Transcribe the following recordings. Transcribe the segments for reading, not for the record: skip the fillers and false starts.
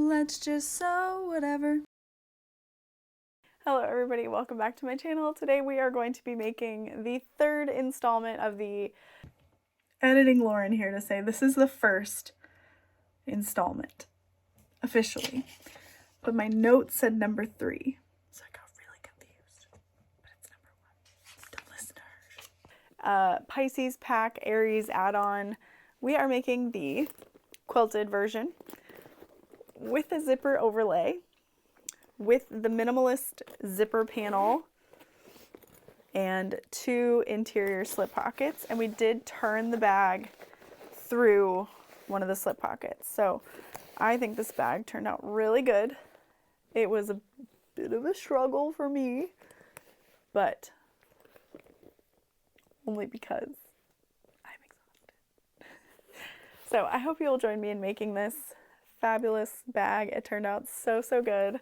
let's just sew whatever. Hello everybody, welcome back to my channel. Today we are going to be making the third installment of the Editing Lauren here to say this is the first installment, officially. But my notes said number 3, so I got really confused. But it's number 1. Don't listen to her. Pisces pack, Aries add-on. We are making the quilted version with a zipper overlay, with the minimalist zipper panel and 2 interior slip pockets, and we did turn the bag through one of the slip pockets. So I think this bag turned out really good. It was a bit of a struggle for me, but only because I'm exhausted. So I hope you'll join me in making this fabulous bag. It turned out so good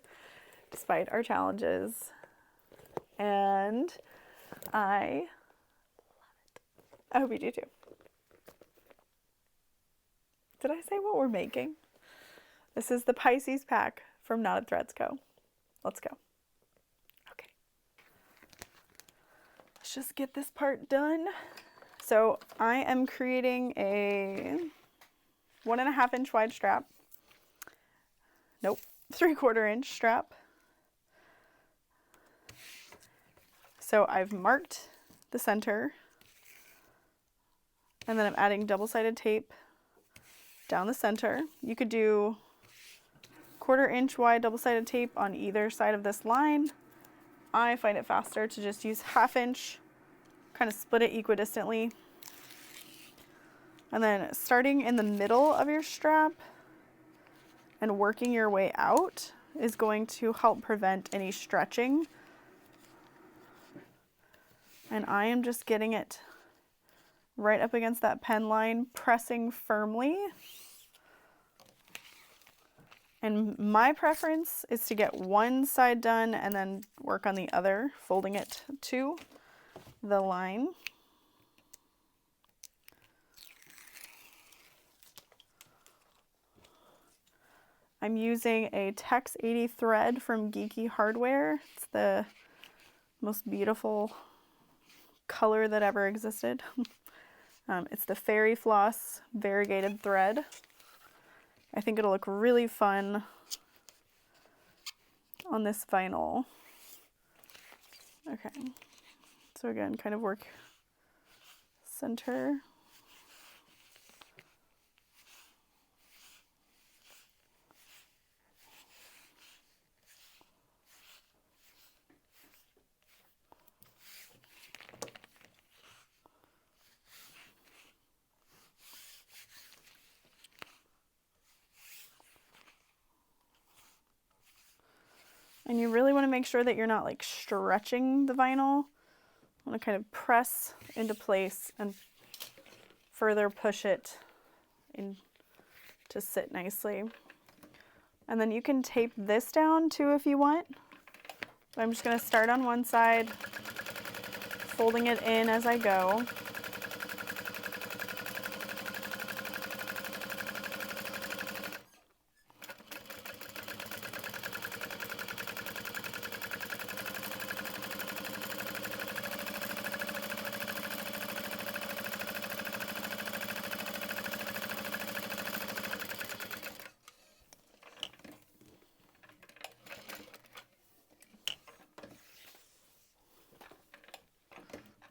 despite our challenges, and I love it. I hope you do too. Did I say what we're making? This is the Pisces pack from Knotted Threads Co. Let's go. Okay. Let's just get this part done. So I am creating a 1.5 inch wide strap. Nope, 3/4 inch strap. So I've marked the center, and then I'm adding double-sided tape down the center. You could do 1/4 inch wide double-sided tape on either side of this line. I find it faster to just use 1/2 inch, kind of split it equidistantly. And then starting in the middle of your strap and working your way out is going to help prevent any stretching. And I am just getting it right up against that pen line, pressing firmly. And my preference is to get one side done and then work on the other, folding it to the line. I'm using a Tex 80 thread from Geeky Hardware. It's the most beautiful color that ever existed. It's the Fairy Floss variegated thread. I think it'll look really fun on this vinyl. Okay, so again, kind of work center. And you really want to make sure that you're not like stretching the vinyl. You want to kind of press into place and further push it in to sit nicely. And then you can tape this down too if you want. But I'm just going to start on one side, folding it in as I go.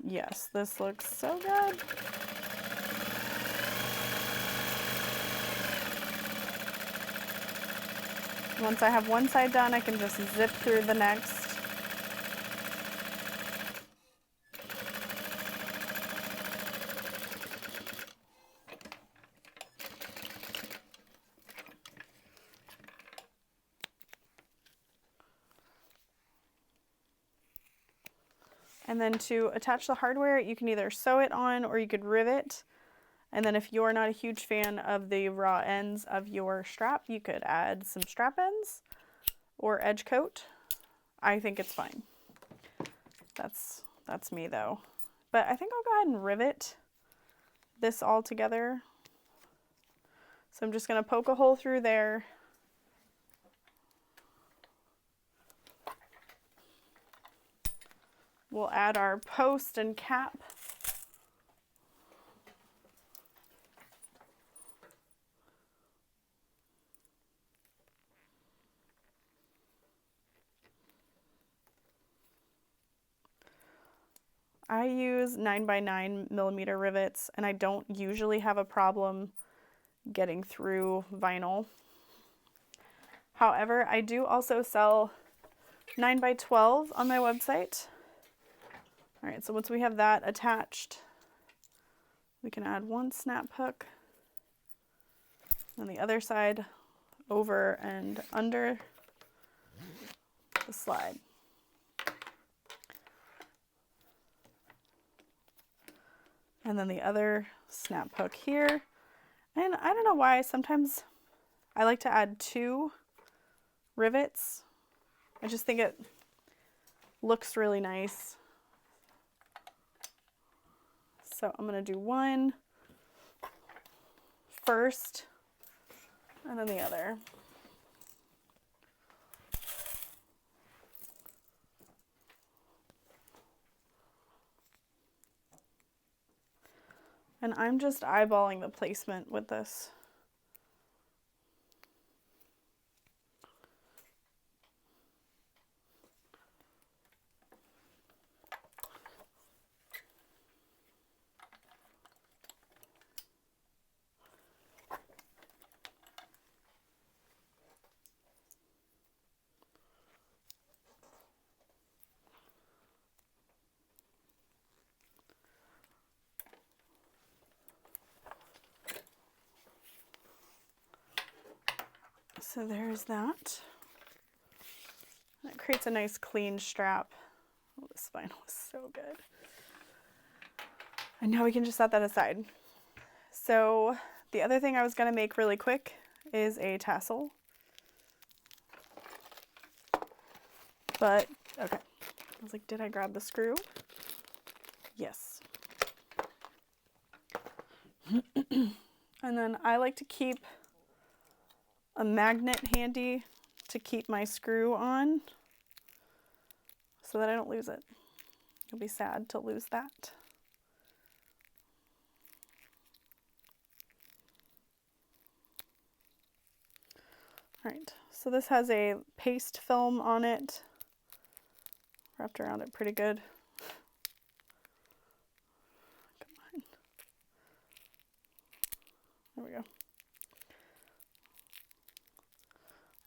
Yes, this looks so good. Once I have one side done, I can just zip through the next. And then to attach the hardware, you can either sew it on or you could rivet. And then if you're not a huge fan of the raw ends of your strap, you could add some strap ends or edge coat. I think it's fine. That's me though. But I think I'll go ahead and rivet this all together. So I'm just going to poke a hole through there we'll add our post and cap. I use 9x9mm rivets, and I don't usually have a problem getting through vinyl. However, I do also sell 9x12 on my website. All right, so once we have that attached, we can add one snap hook on the other side over and under the slide. And then the other snap hook here. And I don't know why, sometimes I like to add 2 rivets. I just think it looks really nice. So I'm gonna do one first and then the other. And I'm just eyeballing the placement with this. So there's that. That creates a nice clean strap. Oh, this vinyl is so good. And now we can just set that aside. So the other thing I was gonna make really quick is a tassel. But, okay. I was like, did I grab the screw? Yes. And then I like to keep a magnet handy to keep my screw on so that I don't lose it. You'll be sad to lose that. All right, so this has a paste film on it, wrapped around it pretty good. Come on. There we go.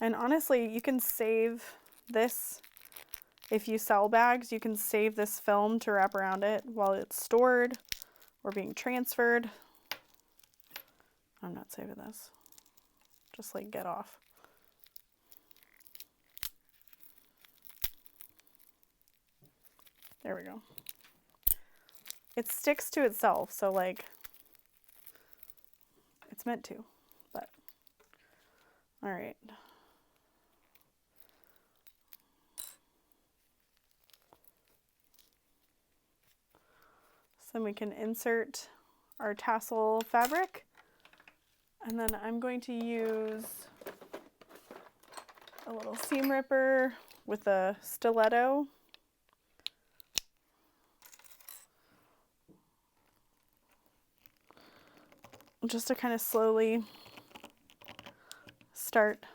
And honestly, you can save this, if you sell bags, you can save this film to wrap around it while it's stored or being transferred. I'm not saving this. Just like get off. There we go. It sticks to itself, so like, it's meant to, but, all right. So then we can insert our tassel fabric, and then I'm going to use a little seam ripper with a stiletto. Just to kind of slowly start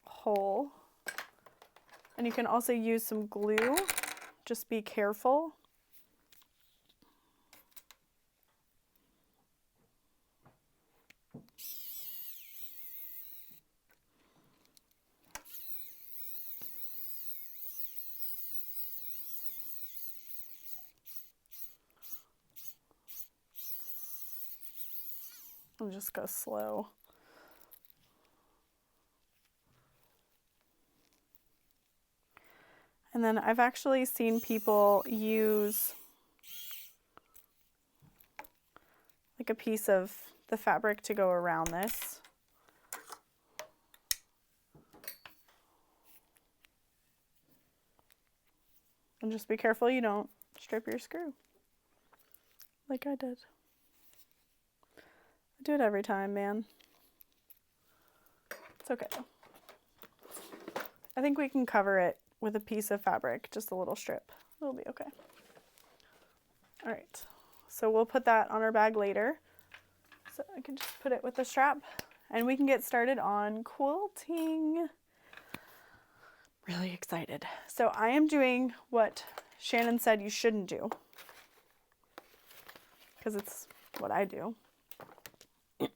a hole. And you can also use some glue, just be careful. And just go slow. And then I've actually seen people use like a piece of the fabric to go around this. And just be careful you don't strip your screw like I did. I do it every time, man. It's okay. I think we can cover it with a piece of fabric, just a little strip. It'll be okay. All right, so we'll put that on our bag later. So I can just put it with the strap and we can get started on quilting. Really excited. So I am doing what Shannon said you shouldn't do, because it's what I do.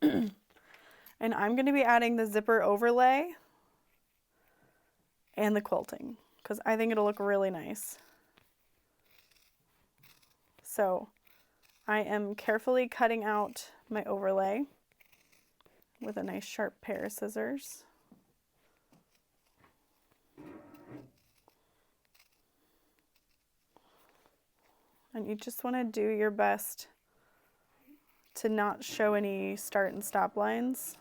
And I'm going to be adding the zipper overlay and the quilting, because I think it'll look really nice. So I am carefully cutting out my overlay with a nice sharp pair of scissors. And you just want to do your best to not show any start and stop lines.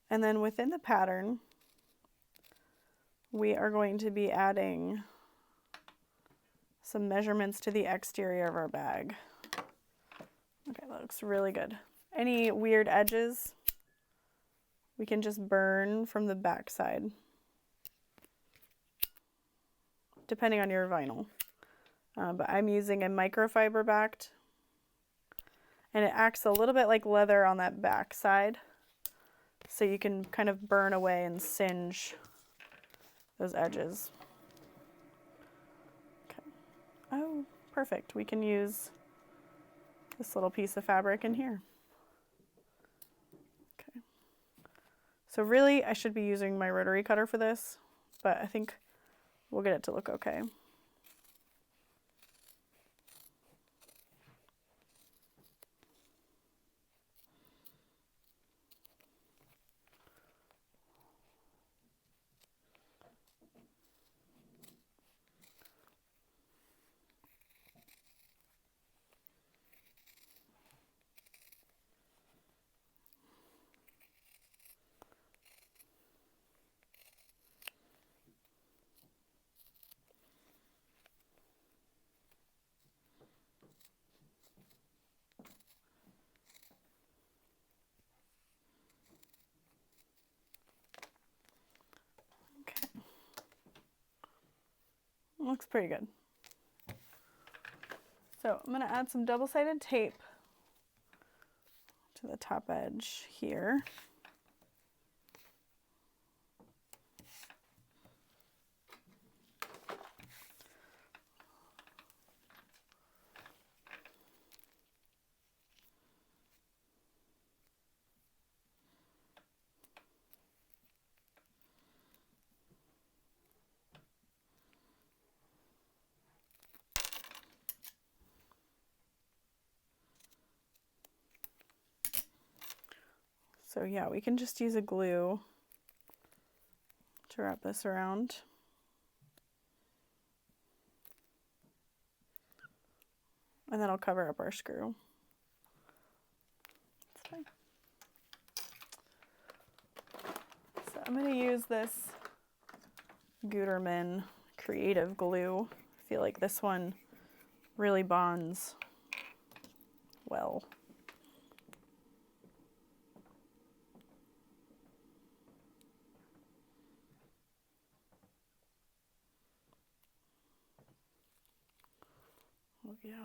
And then within the pattern, we are going to be adding some measurements to the exterior of our bag. Okay, that looks really good. Any weird edges, we can just burn from the back side, depending on your vinyl. But I'm using a microfiber backed, and it acts a little bit like leather on that back side. So you can kind of burn away and singe those edges. Okay. Oh, perfect. We can use this little piece of fabric in here. Okay. So really, I should be using my rotary cutter for this, but I think we'll get it to look okay. Looks pretty good. So I'm going to add some double-sided tape to the top edge here. So yeah, we can just use a glue to wrap this around. And that'll cover up our screw. That's fine. So I'm going to use this Gutermann Creative Glue. I feel like this one really bonds well. Oh, yeah.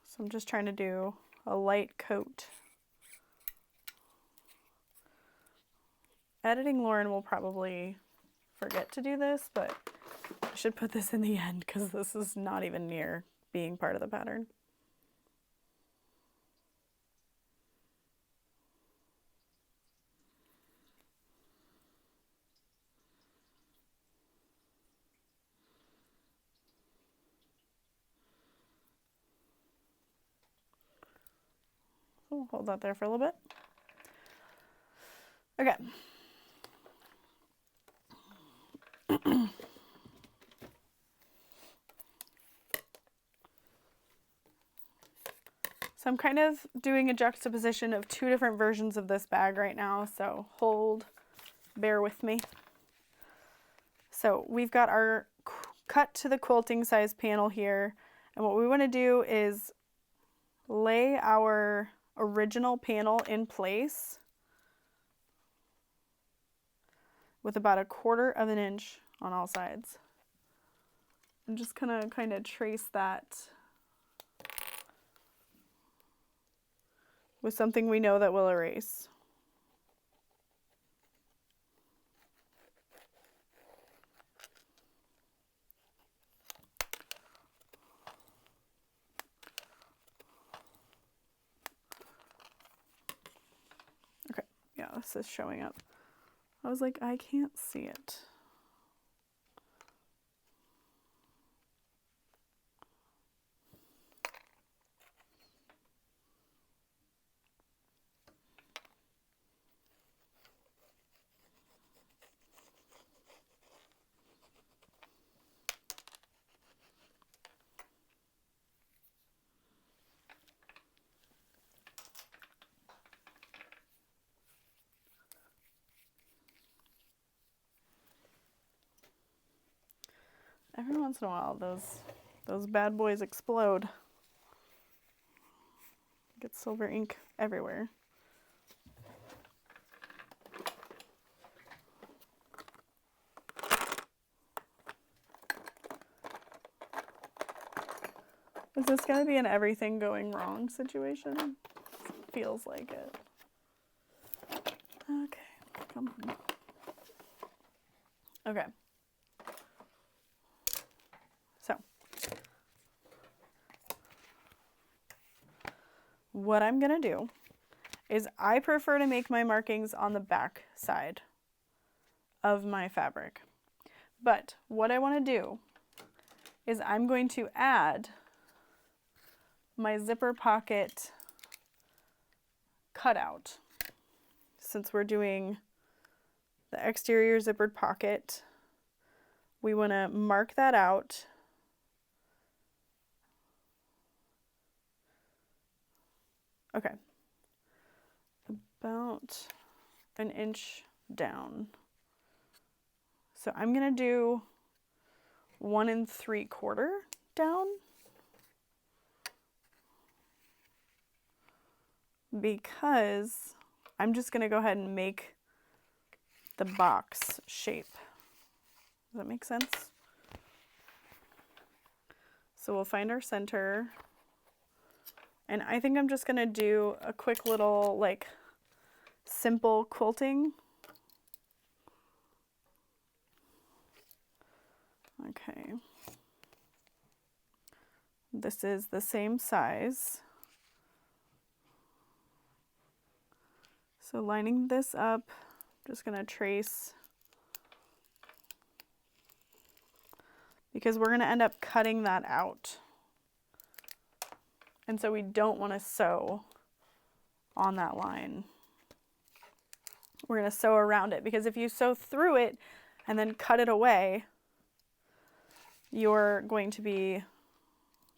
So I'm just trying to do a light coat. Editing Lauren will probably forget to do this, but I should put this in the end because this is not even near being part of the pattern. So we'll hold that there for a little bit. Okay. So So I'm kind of doing a juxtaposition of two different versions of this bag right now, so bear with me. So we've got our cut to the quilting size panel here, and what we want to do is lay our original panel in place with about 1/4 of an inch on all sides. I'm just gonna kind of trace that with something we know that will erase. Okay, yeah, this is showing up. I was like, I can't see it. Every once in a while, those bad boys explode. Get silver ink everywhere. Is this going to be an everything going wrong situation? Feels like it. Okay, come on. Okay. So, what I'm going to do is I prefer to make my markings on the back side of my fabric. But what I want to do is I'm going to add my zipper pocket cutout. Since we're doing the exterior zippered pocket, we want to mark that out. Okay, about 1 inch down. So I'm gonna do 1 3/4 down, because I'm just gonna go ahead and make the box shape. Does that make sense? So we'll find our center, and I think I'm just gonna do a quick little like simple quilting. Okay. This is the same size. So lining this up, I'm just gonna trace, because we're gonna end up cutting that out. And so we don't wanna sew on that line. We're gonna sew around it, because if you sew through it and then cut it away, you're going to be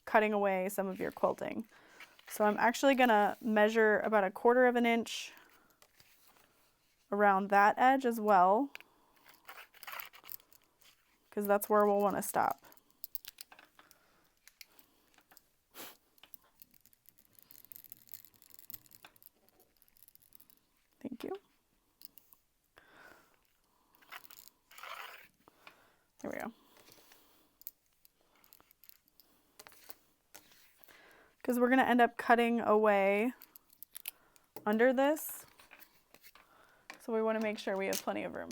cutting away some of your quilting. So I'm actually gonna measure about 1/4 of an inch around that edge as well, because that's where we'll want to stop. Thank you. There we go. Because we're going to end up cutting away under this, so we want to make sure we have plenty of room.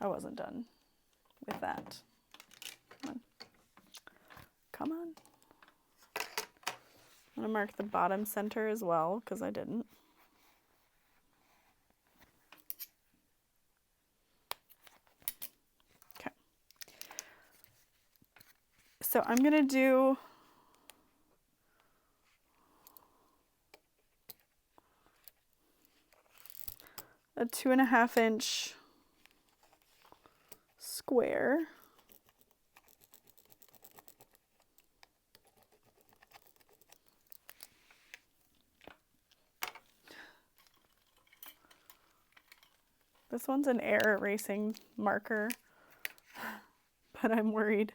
I wasn't done with that. Come on. Come on. I'm going to mark the bottom center as well, because I didn't. Okay. So I'm going to do a 2.5 inch square. This one's an air erasing marker, but I'm worried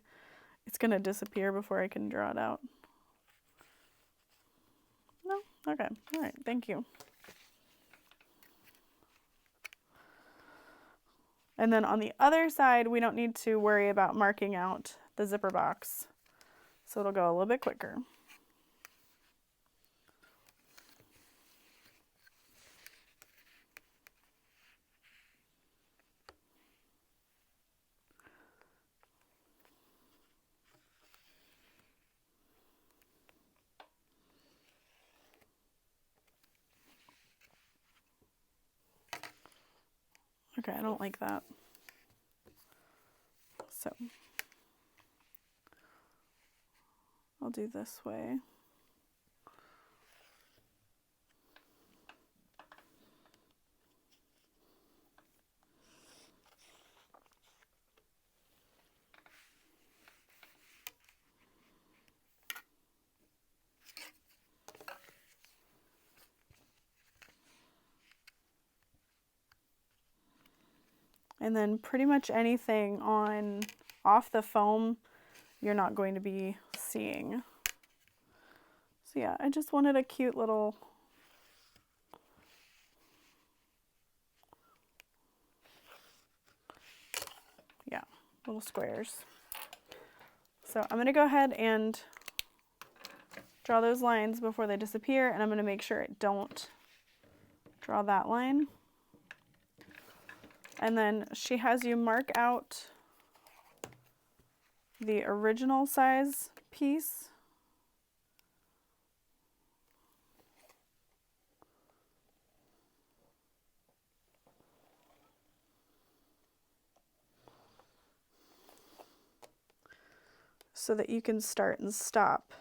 it's gonna disappear before I can draw it out. No? Okay. All right. Thank you. And then on the other side, we don't need to worry about marking out the zipper box. So it'll go a little bit quicker. Okay, I don't like that. So I'll do this way. And then pretty much anything off the foam, you're not going to be seeing. So yeah, I just wanted a cute little little squares. So I'm going to go ahead and draw those lines before they disappear, and I'm going to make sure I don't draw that line. And then she has you mark out the original size piece. So that you can start and stop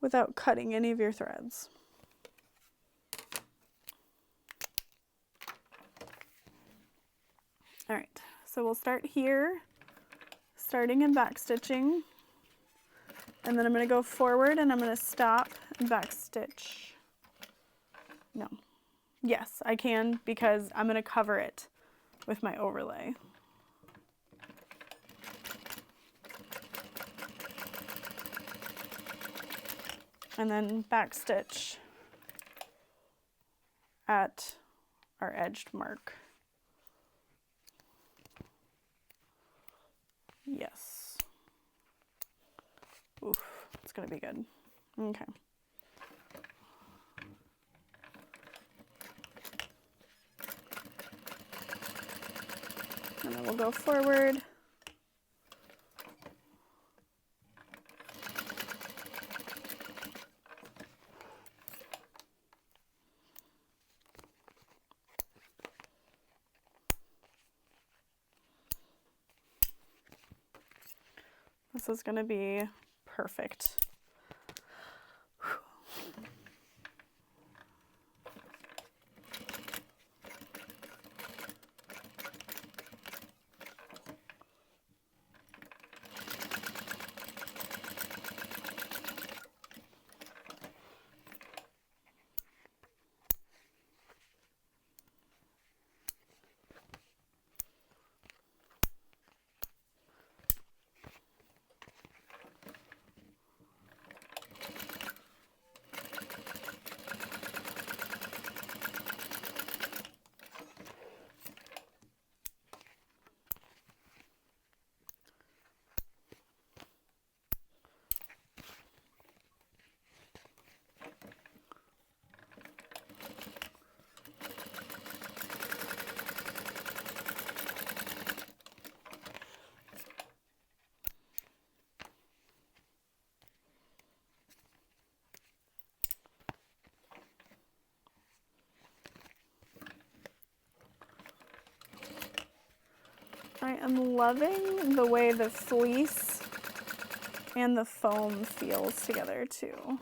without cutting any of your threads. All right, so we'll start here, starting and back stitching, and then I'm going to go forward and I'm going to stop and back stitch. No. Yes, I can, because I'm going to cover it with my overlay. And then back stitch at our edged mark. Yes. Oof, it's gonna be good. Okay. And then we'll go forward. This is going to be perfect. I am loving the way the fleece and the foam feels together too.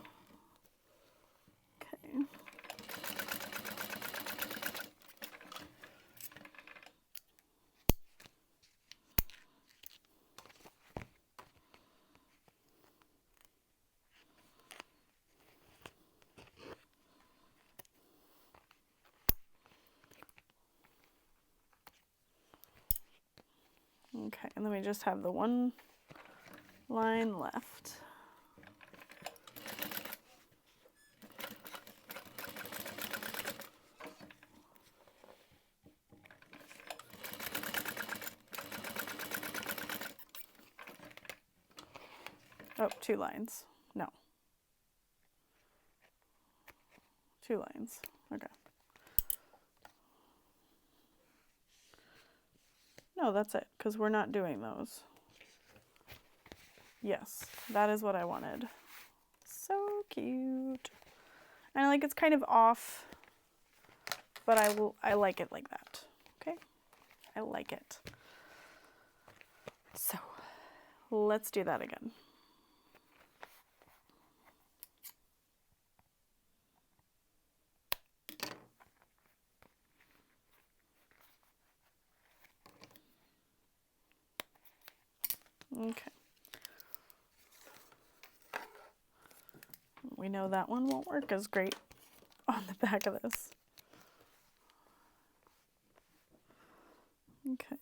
Okay. Okay, and then we just have the one line left. Oh, 2 lines. No. 2 lines. Okay. No, that's it, because we're not doing those. Yes, that is what I wanted. So cute. And like it's kind of off, but I like it like that. Okay? I like it. So, let's do that again. Okay. We know that one won't work as great on the back of this. Okay.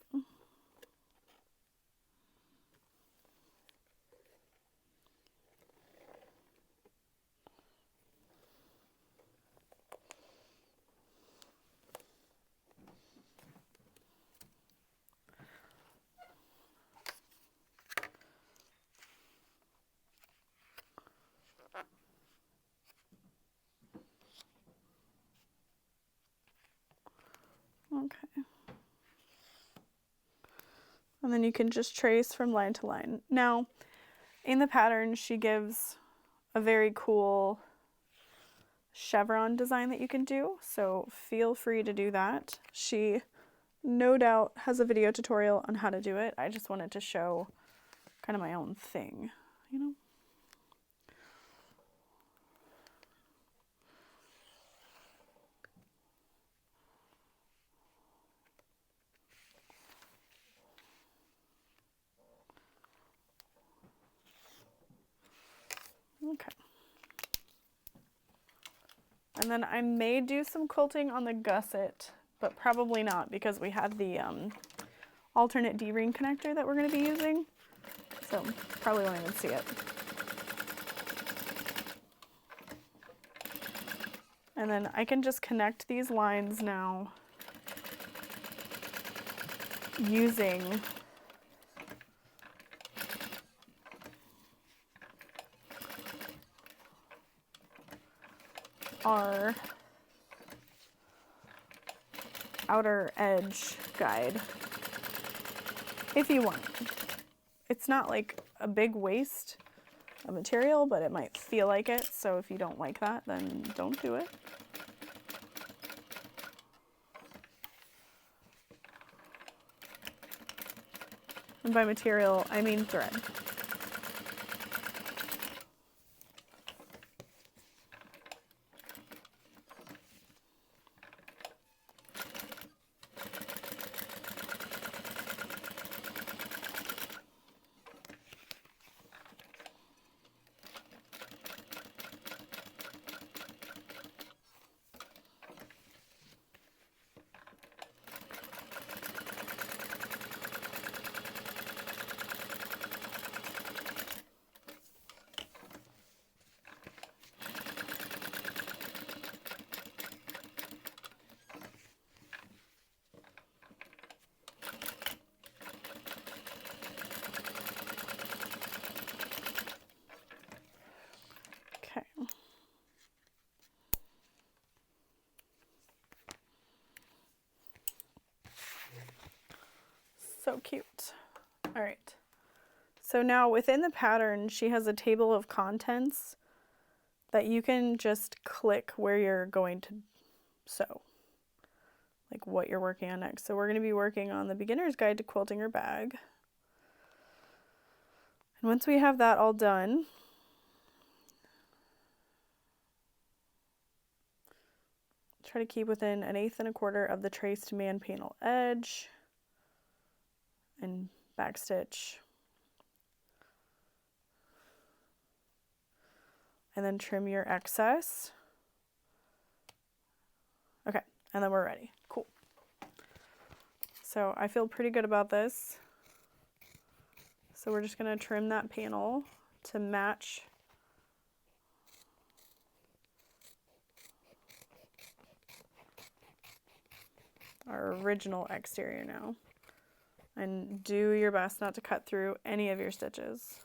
Okay. And then you can just trace from line to line. Now, in the pattern, she gives a very cool chevron design that you can do, so feel free to do that. She no doubt has a video tutorial on how to do it. I just wanted to show kind of my own thing, you know? Okay. And then I may do some quilting on the gusset, but probably not because we have the alternate D-ring connector that we're going to be using. So probably won't even see it. And then I can just connect these lines now using our outer edge guide if you want. It's not like a big waste of material, but it might feel like it, so if you don't like that, then don't do it. And by material, I mean thread. So cute. All right. So now within the pattern, she has a table of contents that you can just click where you're going to sew, like what you're working on next. So we're going to be working on the beginner's guide to quilting your bag. And once we have that all done, try to keep within 1/8 and 1/4 of the traced man panel edge and backstitch. And then trim your excess. Okay, and then we're ready. Cool. So I feel pretty good about this. So we're just going to trim that panel to match our original exterior now. And do your best not to cut through any of your stitches.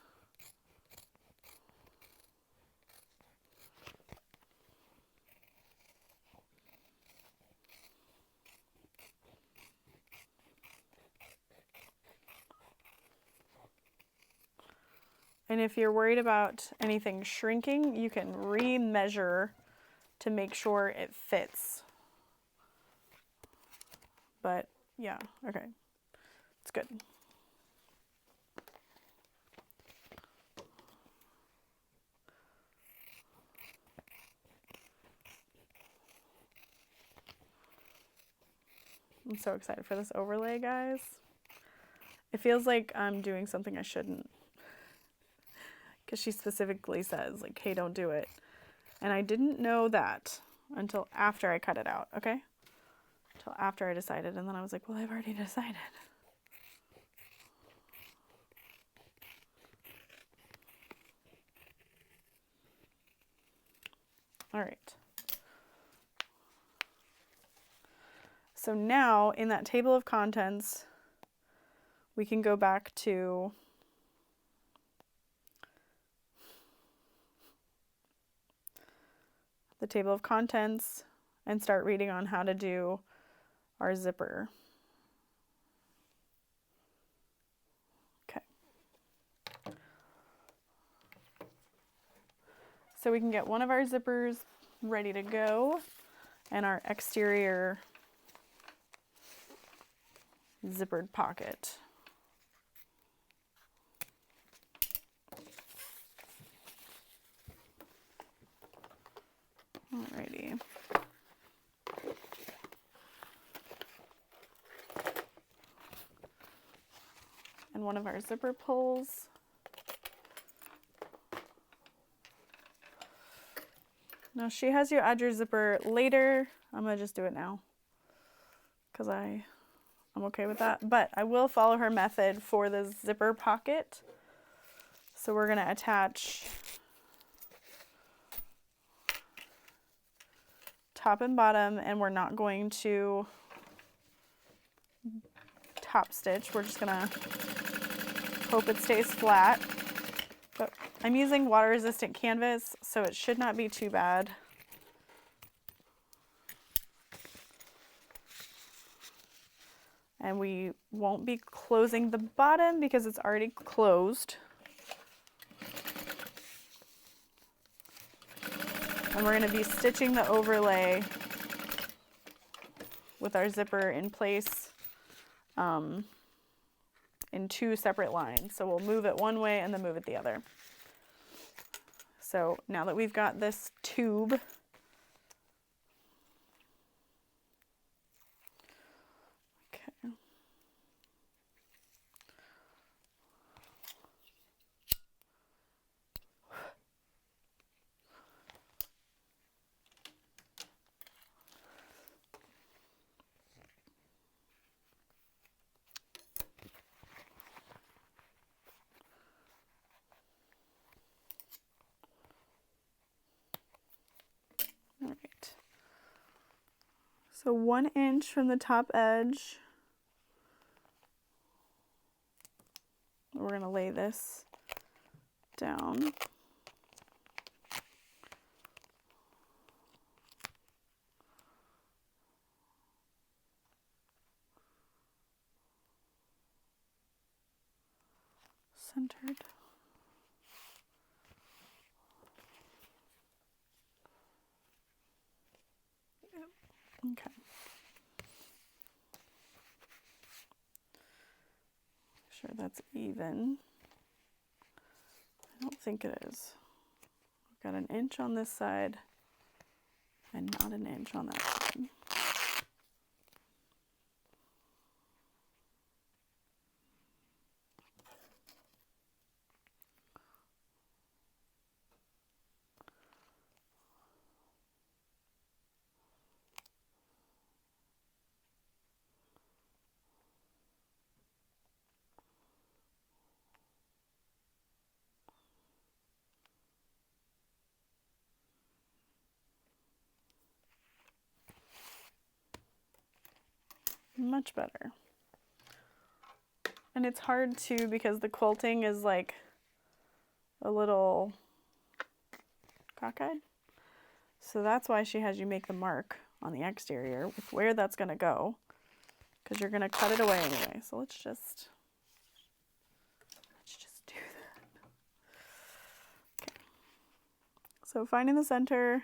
And if you're worried about anything shrinking, you can re-measure to make sure it fits. But yeah, okay, it's good. I'm so excited for this overlay, guys. It feels like I'm doing something I shouldn't, because she specifically says, like, hey, don't do it. And I didn't know that until after I cut it out, okay? Until after I decided, and then I was like, well, I've already decided. All right. So now in that table of contents, we can go back to the table of contents and start reading on how to do our zipper. Okay. So we can get one of our zippers ready to go and our exterior zippered pocket. Alrighty. And one of our zipper pulls. Now she has you add your zipper later. I'm gonna just do it now because I'm okay with that. But I will follow her method for the zipper pocket. So we're gonna attach top and bottom, and we're not going to top stitch. We're just gonna hope it stays flat. But I'm using water resistant canvas, so it should not be too bad. And we won't be closing the bottom because it's already closed. And we're going to be stitching the overlay with our zipper in place in two separate lines. So we'll move it one way and then move it the other. So now that we've got this tube, okay. All right. So 1 inch from the top edge. We're going to lay this down. Centered. Okay. Make sure that's even. I don't think it is. We've got an inch on this side and not an inch on that side. Much better. And it's hard too because the quilting is like a little cockeyed. So that's why she has you make the mark on the exterior with where that's going to go, because you're going to cut it away anyway. So let's just do that. Okay. So finding the center.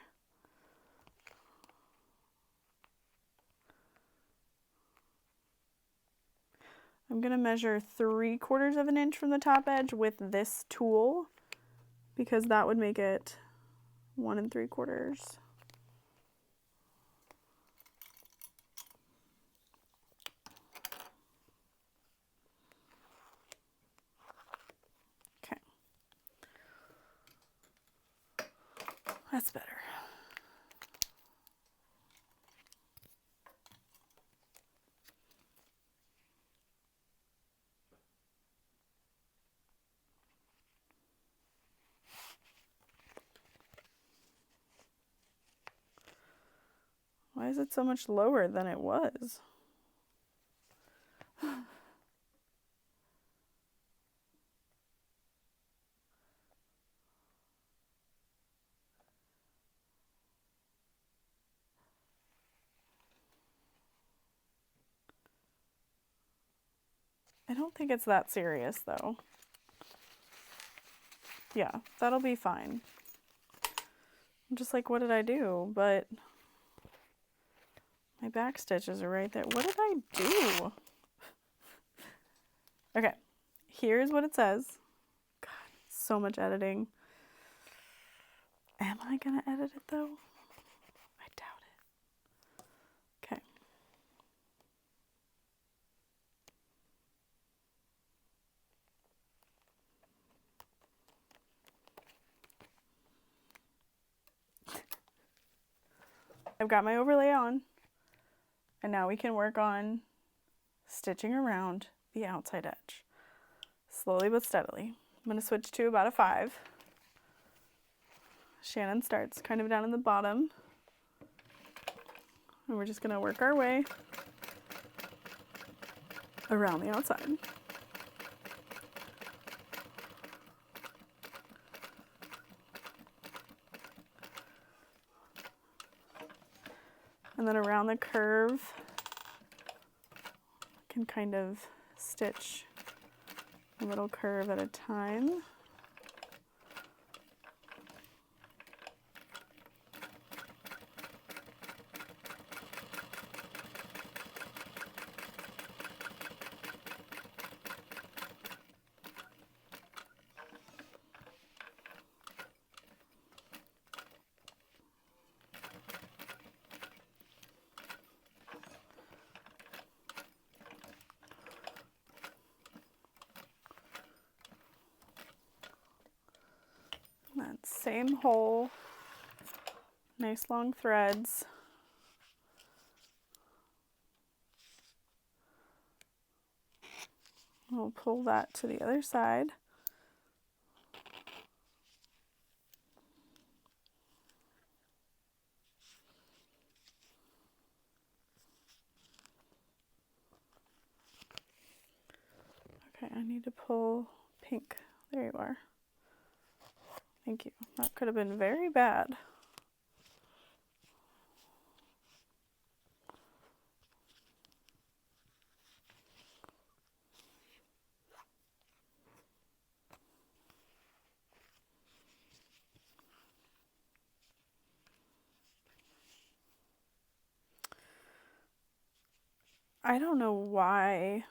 I'm going to measure 3/4 of an inch from the top edge with this tool, because that would make it 1 3/4. Okay. That's better. Why is it so much lower than it was? I don't think it's that serious though. Yeah, that'll be fine. I'm just like, what did I do? But my back stitches are right there. What did I do? Okay, here's what it says. God, so much editing. Am I gonna edit it though? I doubt it. Okay. I've got my overlay on, and now we can work on stitching around the outside edge. Slowly but steadily. I'm going to switch to about a 5. Shannon starts kind of down in the bottom, and we're just going to work our way around the outside. And then around the curve, I can kind of stitch a little curve at a time. That same hole, nice long threads. We'll pull that to the other side. Okay, I need to pull pink. There you are. Thank you. That could have been very bad. I don't know why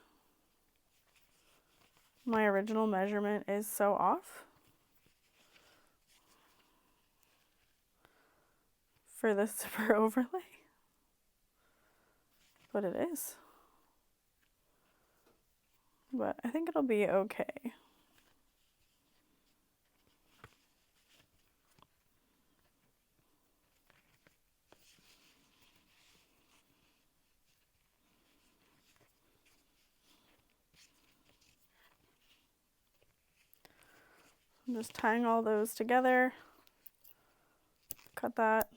my original measurement is so off for this zipper overlay, but it is. But I think it'll be okay. I'm just tying all those together. Cut that.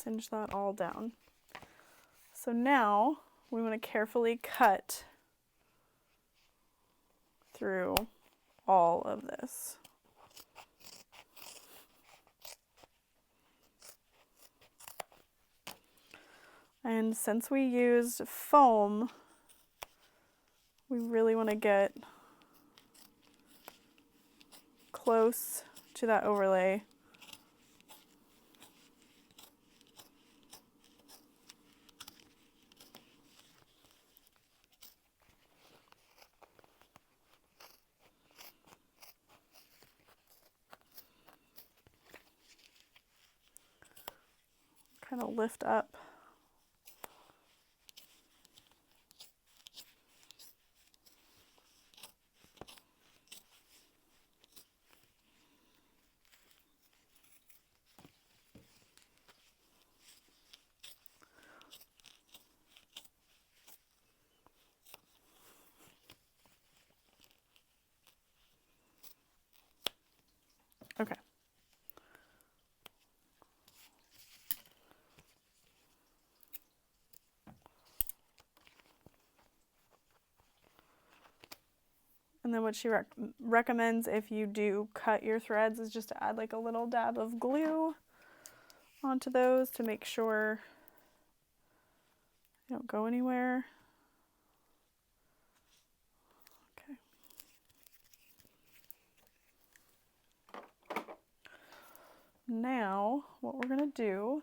cinch that all down. So now we want to carefully cut through all of this. And since we used foam, we really want to get close to that overlay. Kind of lift up. Okay. And then what she recommends if you do cut your threads is just to add like a little dab of glue onto those to make sure they don't go anywhere. Okay. Now what we're going to do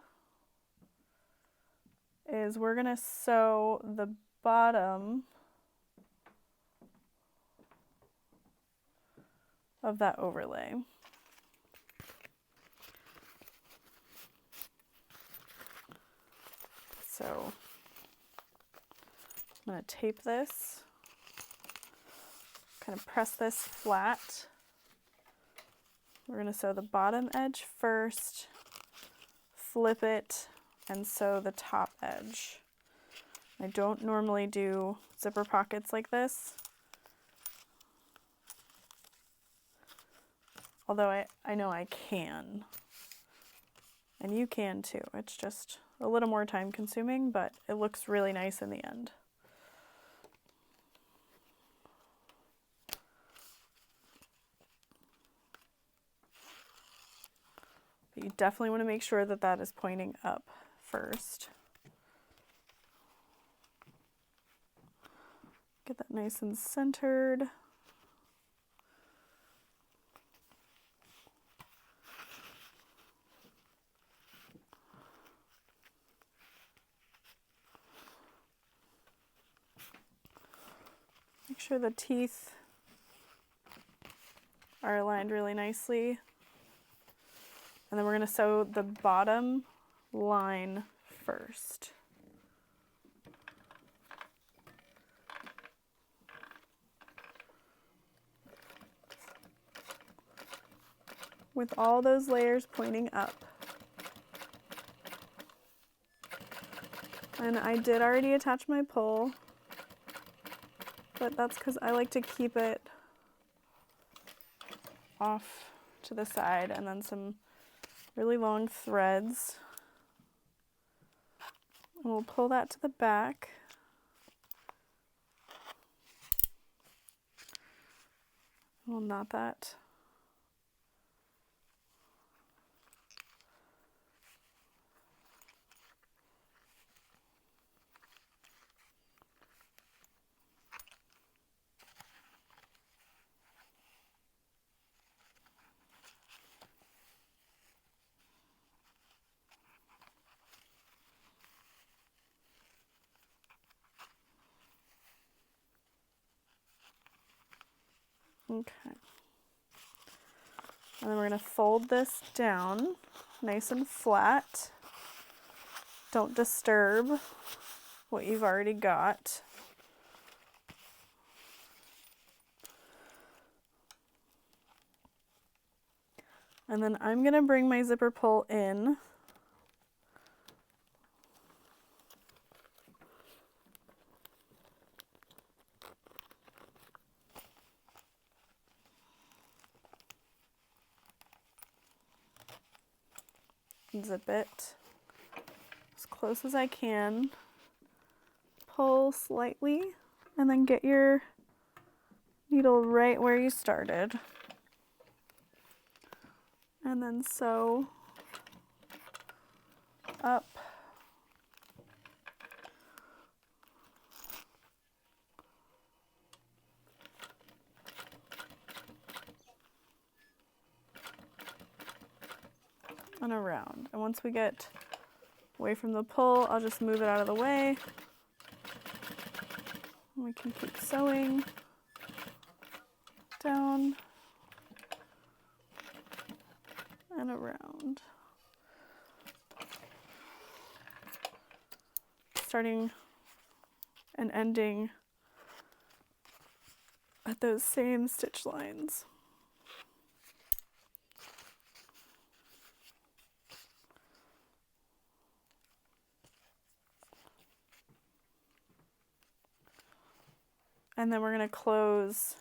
is we're going to sew the bottom of that overlay. So I'm going to tape this, kind of press this flat. We're going to sew the bottom edge first, flip it, and sew the top edge. I don't normally do zipper pockets like this, although I know I can, and you can too. It's just a little more time consuming, but it looks really nice in the end. But you definitely want to make sure that that is pointing up first. Get that nice and centered. Make sure the teeth are aligned really nicely. And then we're going to sew the bottom line first. With all those layers pointing up. And I did already attach my pole, but that's because I like to keep it off to the side, and then some really long threads. And we'll pull that to the back. We'll knot that. Okay. And then we're going to fold this down nice and flat. Don't disturb what you've already got. And then I'm going to bring my zipper pull in. Zip it. close as I can. Pull slightly, and then get your needle right where you started. And then sew up. And around. And once we get away from the pull, I'll just move it out of the way. We can keep sewing down and around. Starting and ending at those same stitch lines. And then we're going to close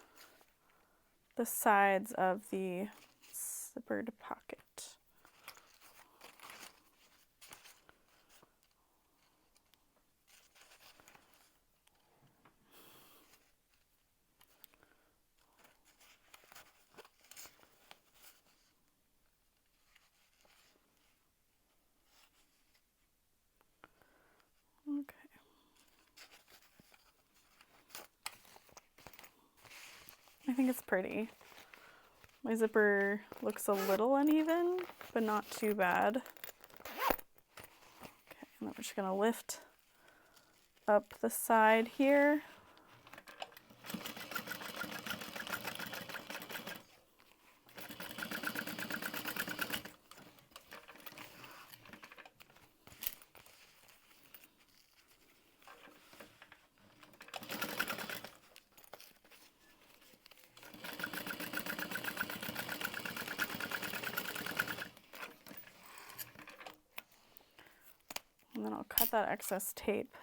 the sides of the zippered pocket. Okay. I think it's pretty. My zipper looks a little uneven, but not too bad. Okay, and then we're just gonna lift up the side here. And then I'll cut that excess tape.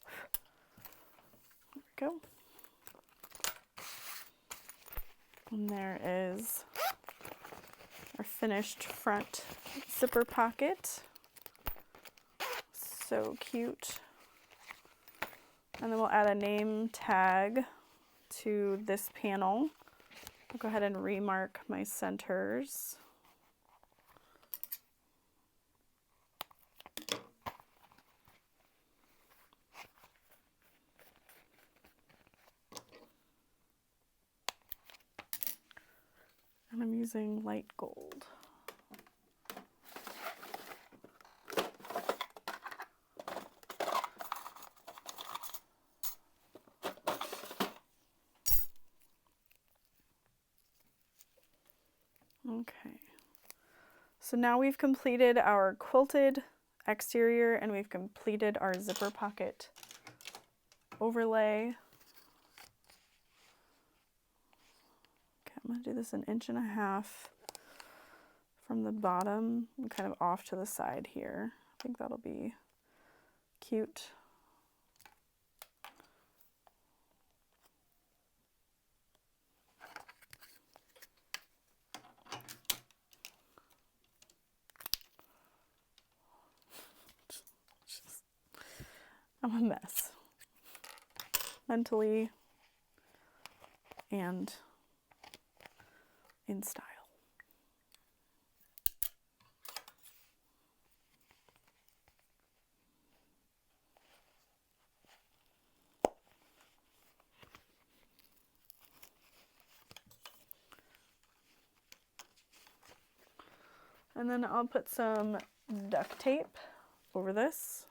There we go. And there is our finished front zipper pocket. So cute. And then we'll add a name tag to this panel. I'll go ahead and remark my centers. And I'm using light gold. Okay, so now we've completed our quilted exterior and we've completed our zipper pocket overlay. Okay, I'm gonna do this 1.5 inches from the bottom and kind of off to the side here. I think that'll be cute. I'm a mess, mentally and in style. And then I'll put some duct tape over this.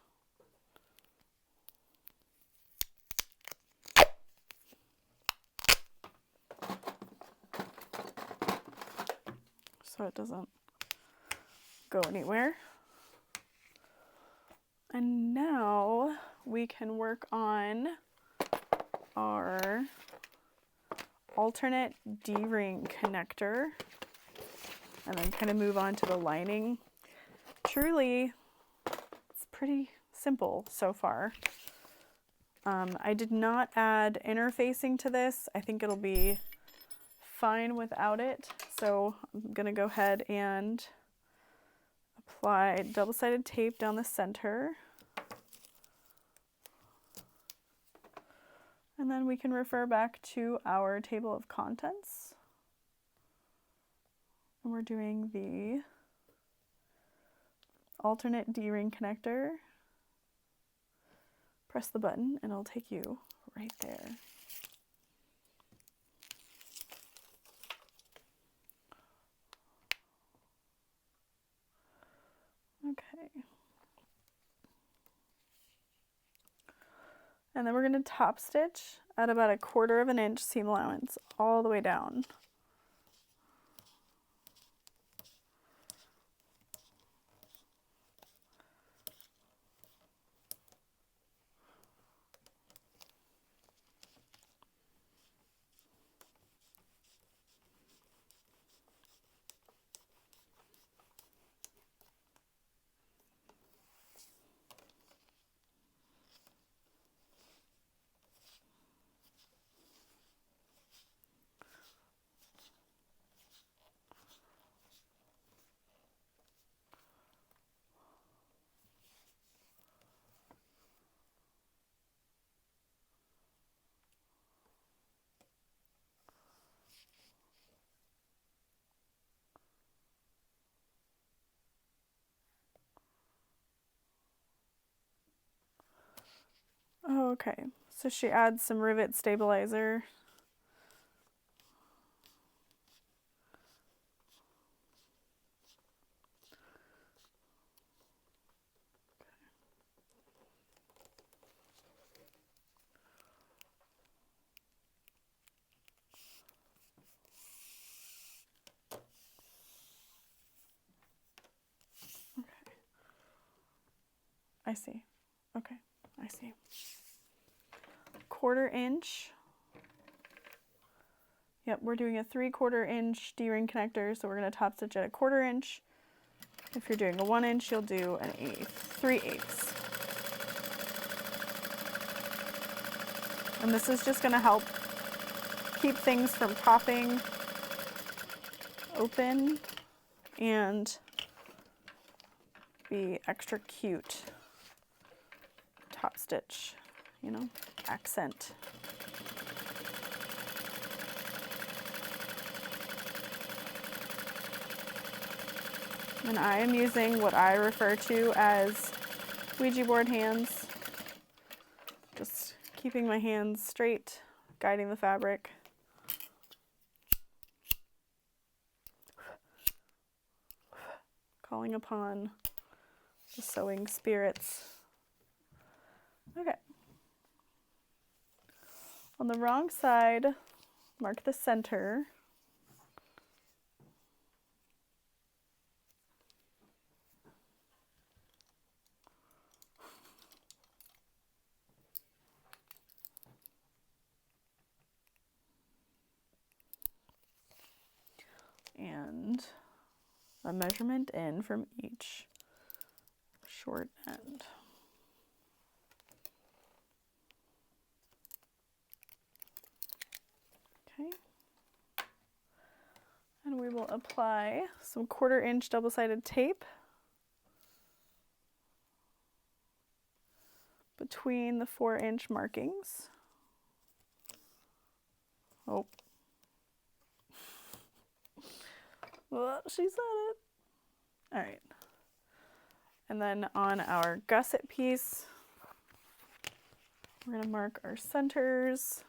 So it doesn't go anywhere. And now we can work on our alternate D-ring connector and then kind of move on to the lining. Truly, it's pretty simple so far. I did not add interfacing to this. I think it'll be fine without it. So I'm gonna go ahead and apply double-sided tape down the center. And then we can refer back to our table of contents. And we're doing the alternate D-ring connector. Press the button and it'll take you right there. Okay. And then we're going to top stitch at about 1/4 inch seam allowance all the way down. Oh, okay, so she adds some rivet stabilizer. Okay. I see. Okay, I see. 1/4 inch. Yep, we're doing a 3/4 inch D-ring connector, so we're going to top stitch at 1/4 inch. If you're doing a 1 inch, you'll do an 3/8. And this is just going to help keep things from popping open and be extra cute. Top stitch, you know, accent. And I am using what I refer to as Ouija board hands. Just keeping my hands straight, guiding the fabric. Calling upon the sewing spirits. Okay. On the wrong side, mark the center. And a measurement in from each short end. Okay. And we will apply some 1/4 inch double-sided tape between the 4-inch markings. Oh. Well, she said it. All right. And then on our gusset piece, we're going to mark our centers.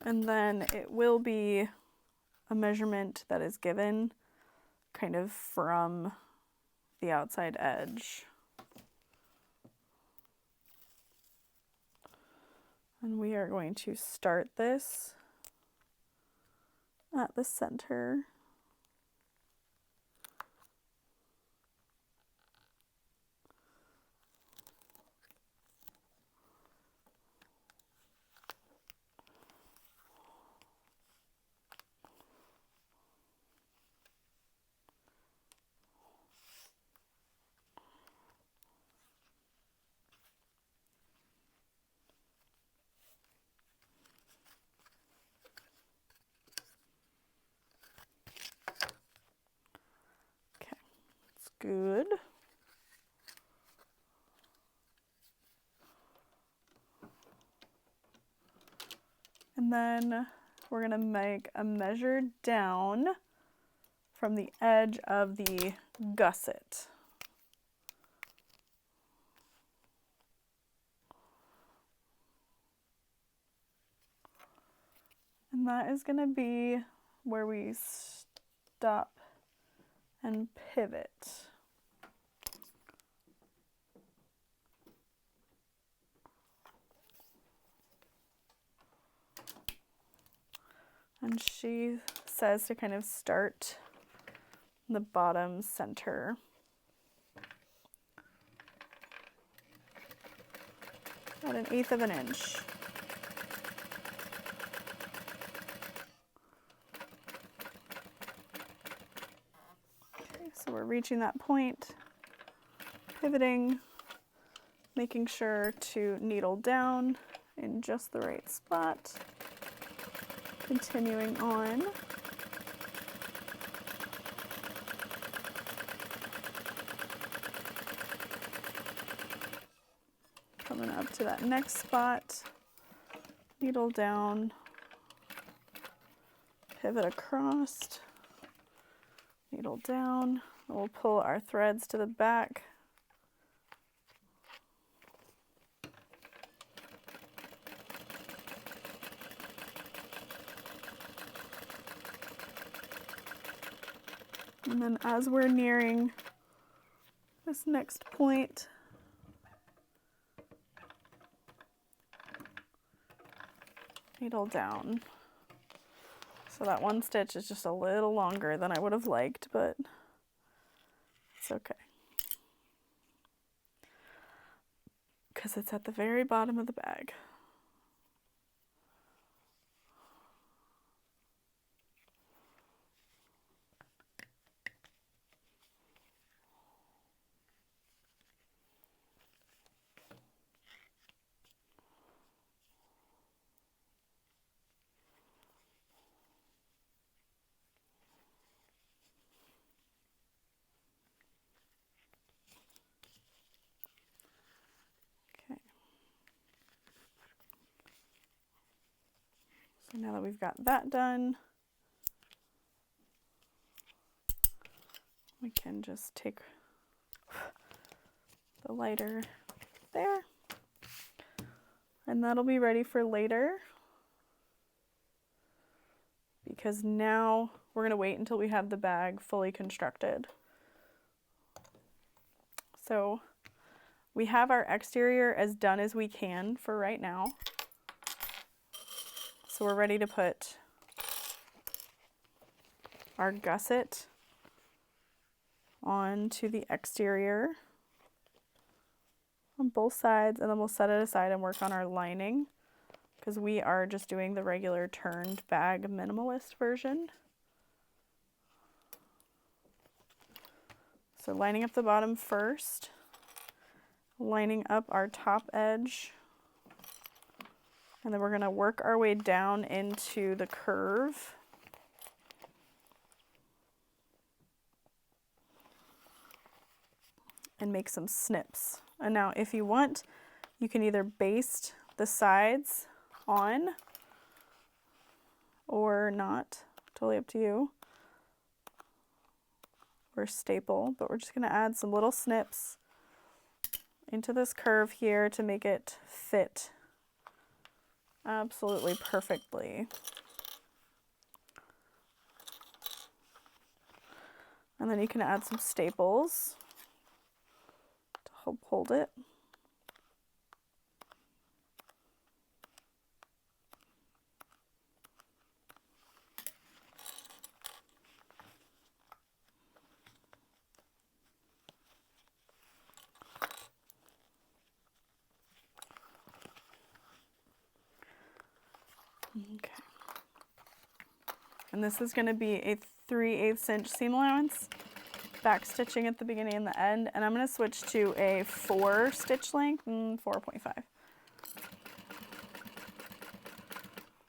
And then it will be a measurement that is given kind of from the outside edge. And we are going to start this at the center. good. And then we're going to make a measure down from the edge of the gusset. And that is going to be where we stop and pivot. And she says to kind of start the bottom center. About 1/8 of an inch. Okay, so we're reaching that point, pivoting, making sure to needle down in just the right spot. Continuing on. Coming up to that next spot, needle down, pivot across, needle down. We'll pull our threads to the back. And then as we're nearing this next point, needle down. So that one stitch is just a little longer than I would have liked, but it's okay. Because it's at the very bottom of the bag. So now that we've got that done, we can just take the lighter there, and that'll be ready for later, because now we're going to wait until we have the bag fully constructed. So we have our exterior as done as we can for right now. So we're ready to put our gusset onto the exterior on both sides, and then we'll set it aside and work on our lining, because we are just doing the regular turned bag minimalist version. So lining up the bottom first, lining up our top edge, and then we're going to work our way down into the curve. And make some snips. And now if you want, you can either baste the sides on or not, totally up to you, or staple, but we're just going to add some little snips into this curve here to make it fit absolutely perfectly. And then you can add some staples to help hold it. Okay. And this is going to be a 3/8 inch seam allowance, back stitching at the beginning and the end, and I'm going to switch to a 4 stitch length, 4.5.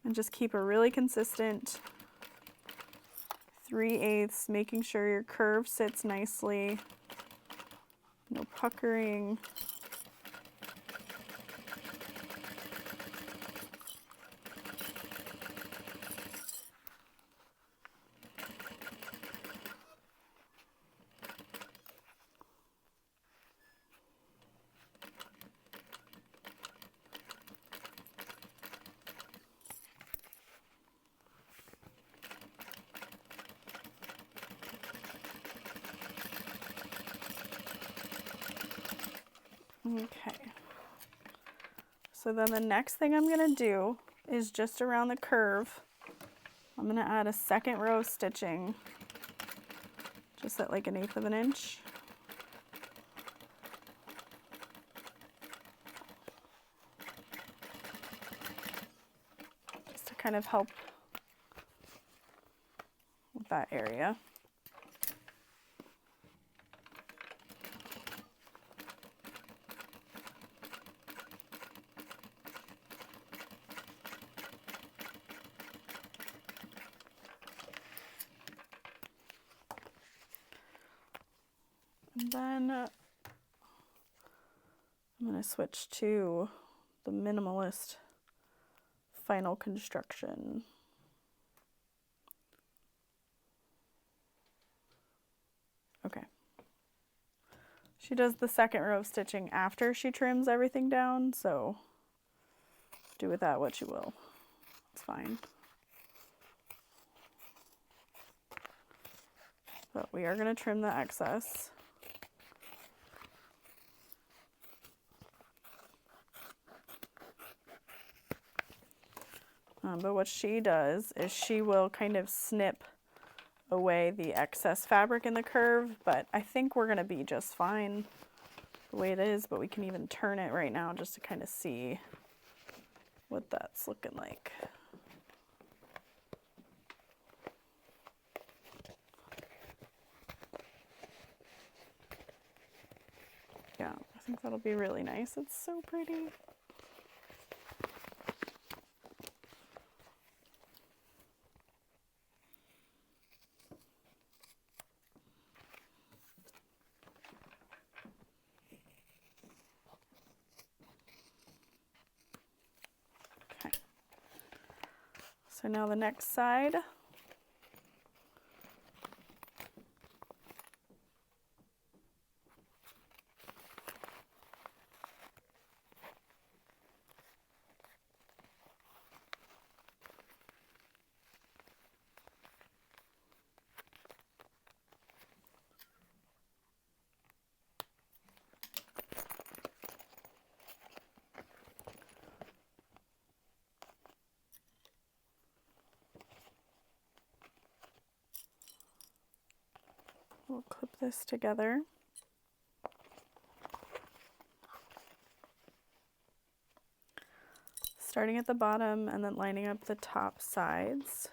And just keep a really consistent 3/8, making sure your curve sits nicely. No puckering. Okay, so then the next thing I'm going to do is just around the curve, I'm going to add a second row of stitching, just at like 1/8 of an inch. Just to kind of help with that area. And then I'm going to switch to the minimalist final construction. Okay. She does the second row of stitching after she trims everything down, so do with that what you will. It's fine. But we are going to trim the excess. But what she does is she will kind of snip away the excess fabric in the curve, but I think we're going to be just fine the way it is, but we can even turn it right now just to kind of see what that's looking like. Yeah, I think that'll be really nice. It's so pretty. Okay. So now the next side. We'll clip this together. Starting at the bottom and then lining up the top sides.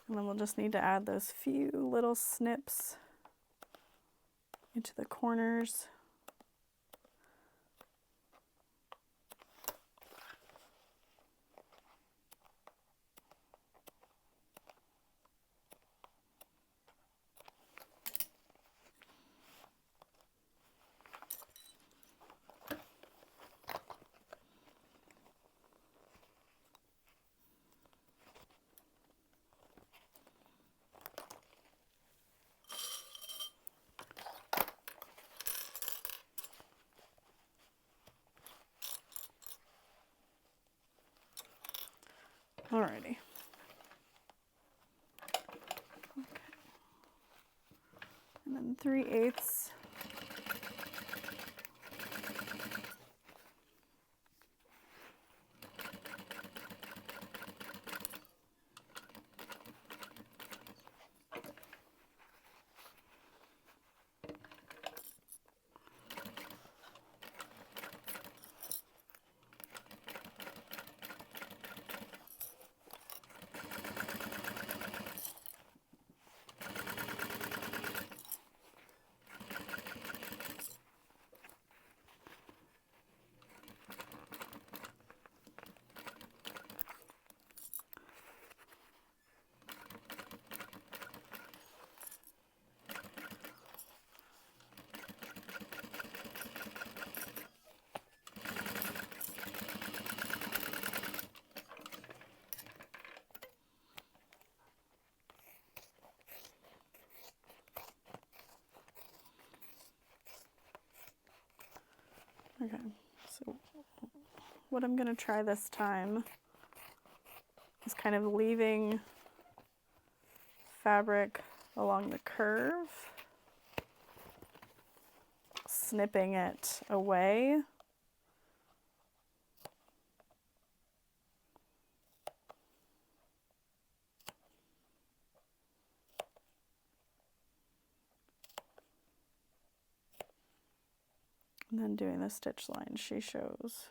And then we'll just need to add those few little snips into the corners. Alrighty. Okay. And then 3/8. Okay, so what I'm gonna try this time is kind of leaving fabric along the curve, snipping it away. And then doing the stitch line she shows.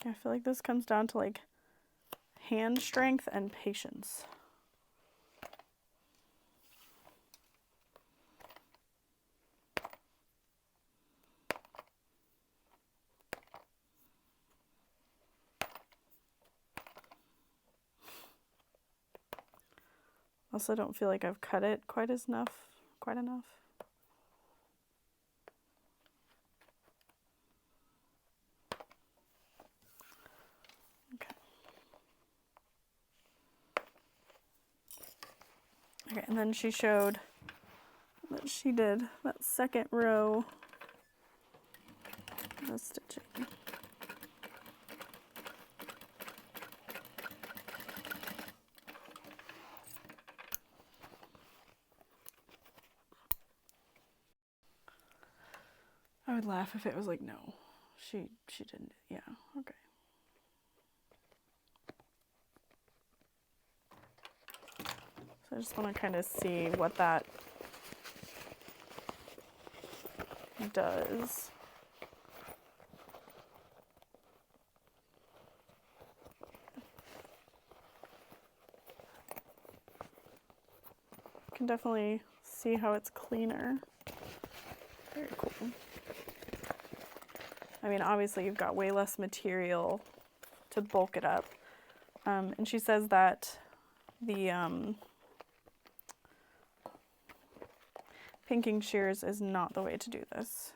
I feel like this comes down to like hand strength and patience. Also don't feel like I've cut it quite enough. Okay, and then she showed that she did that second row of stitching. I would laugh if it was like, no, she didn't. Yeah, okay. So I just want to kind of see what that does. You can definitely see how it's cleaner. Very cool. I mean, obviously you've got way less material to bulk it up. And she says that the pinking shears is not the way to do this.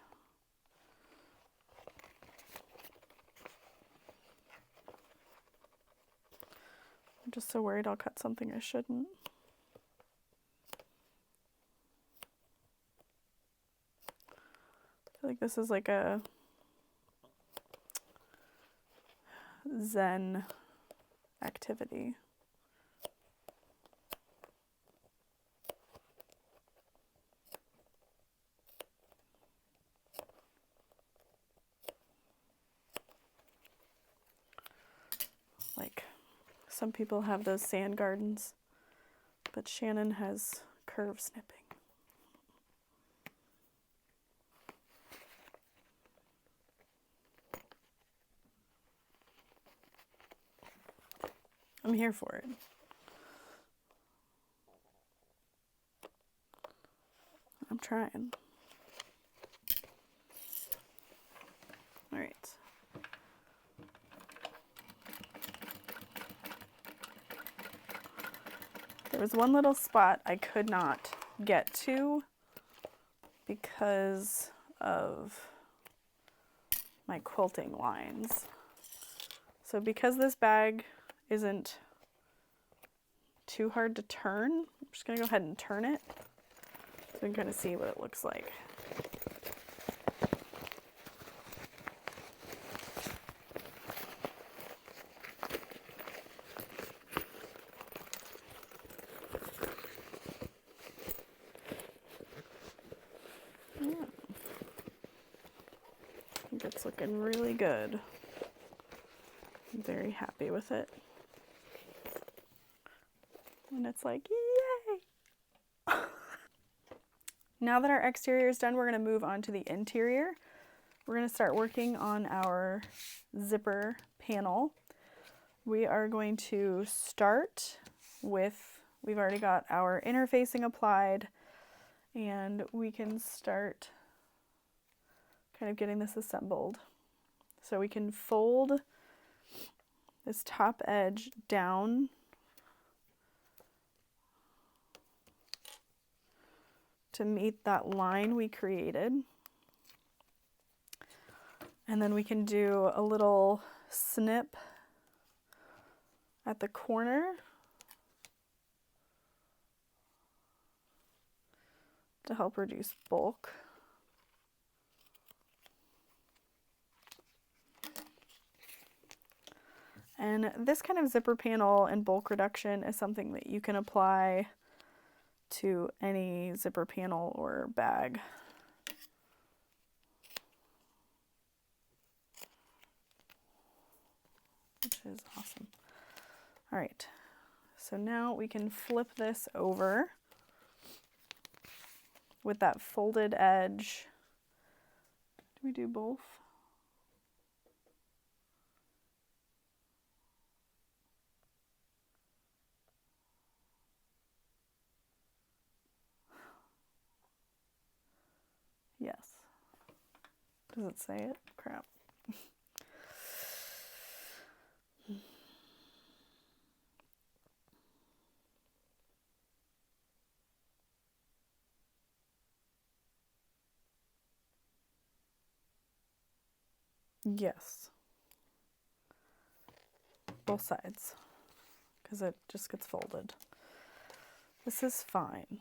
I'm just so worried I'll cut something I shouldn't. I feel like this is like a Zen activity. Like some people have those sand gardens, but Shannon has curve snipping. I'm here for it. I'm trying. All right. There was one little spot I could not get to because of my quilting lines. So because this bag isn't too hard to turn, I'm just gonna go ahead and turn it so we can kind of see what it looks like. Yeah. I think it's looking really good. I'm very happy with it. And it's like, yay! Now that our exterior is done, we're going to move on to the interior. We're going to start working on our zipper panel. We are going to start with, we've already got our interfacing applied, and we can start kind of getting this assembled. So we can fold this top edge down to meet that line we created. And then we can do a little snip at the corner to help reduce bulk. And this kind of zipper panel and bulk reduction is something that you can apply to any zipper panel or bag. Which is awesome. All right, so now we can flip this over with that folded edge. Do we do both? Yes. Does it say it? Crap. Yes. Both sides, because it just gets folded. This is fine.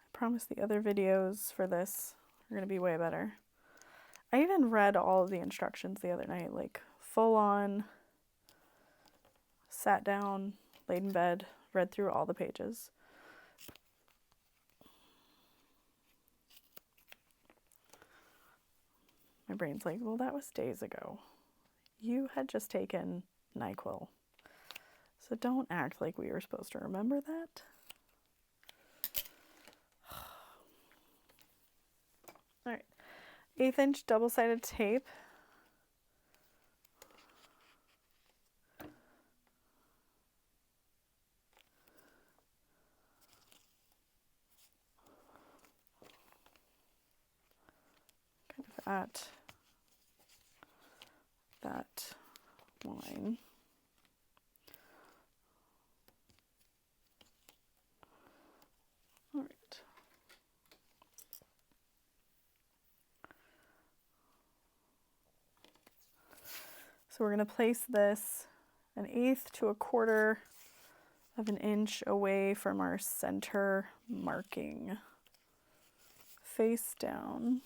I promise the other videos for this are going to be way better. I even read all of the instructions the other night, like full on, sat down, laid in bed, read through all the pages. My brain's like, well, that was days ago. You had just taken NyQuil. So don't act like we were supposed to remember that. All right, 1/8 inch double-sided tape. Kind of at that line. All right. So we're going to place this 1/8 to 1/4 of an inch away from our center marking, face down.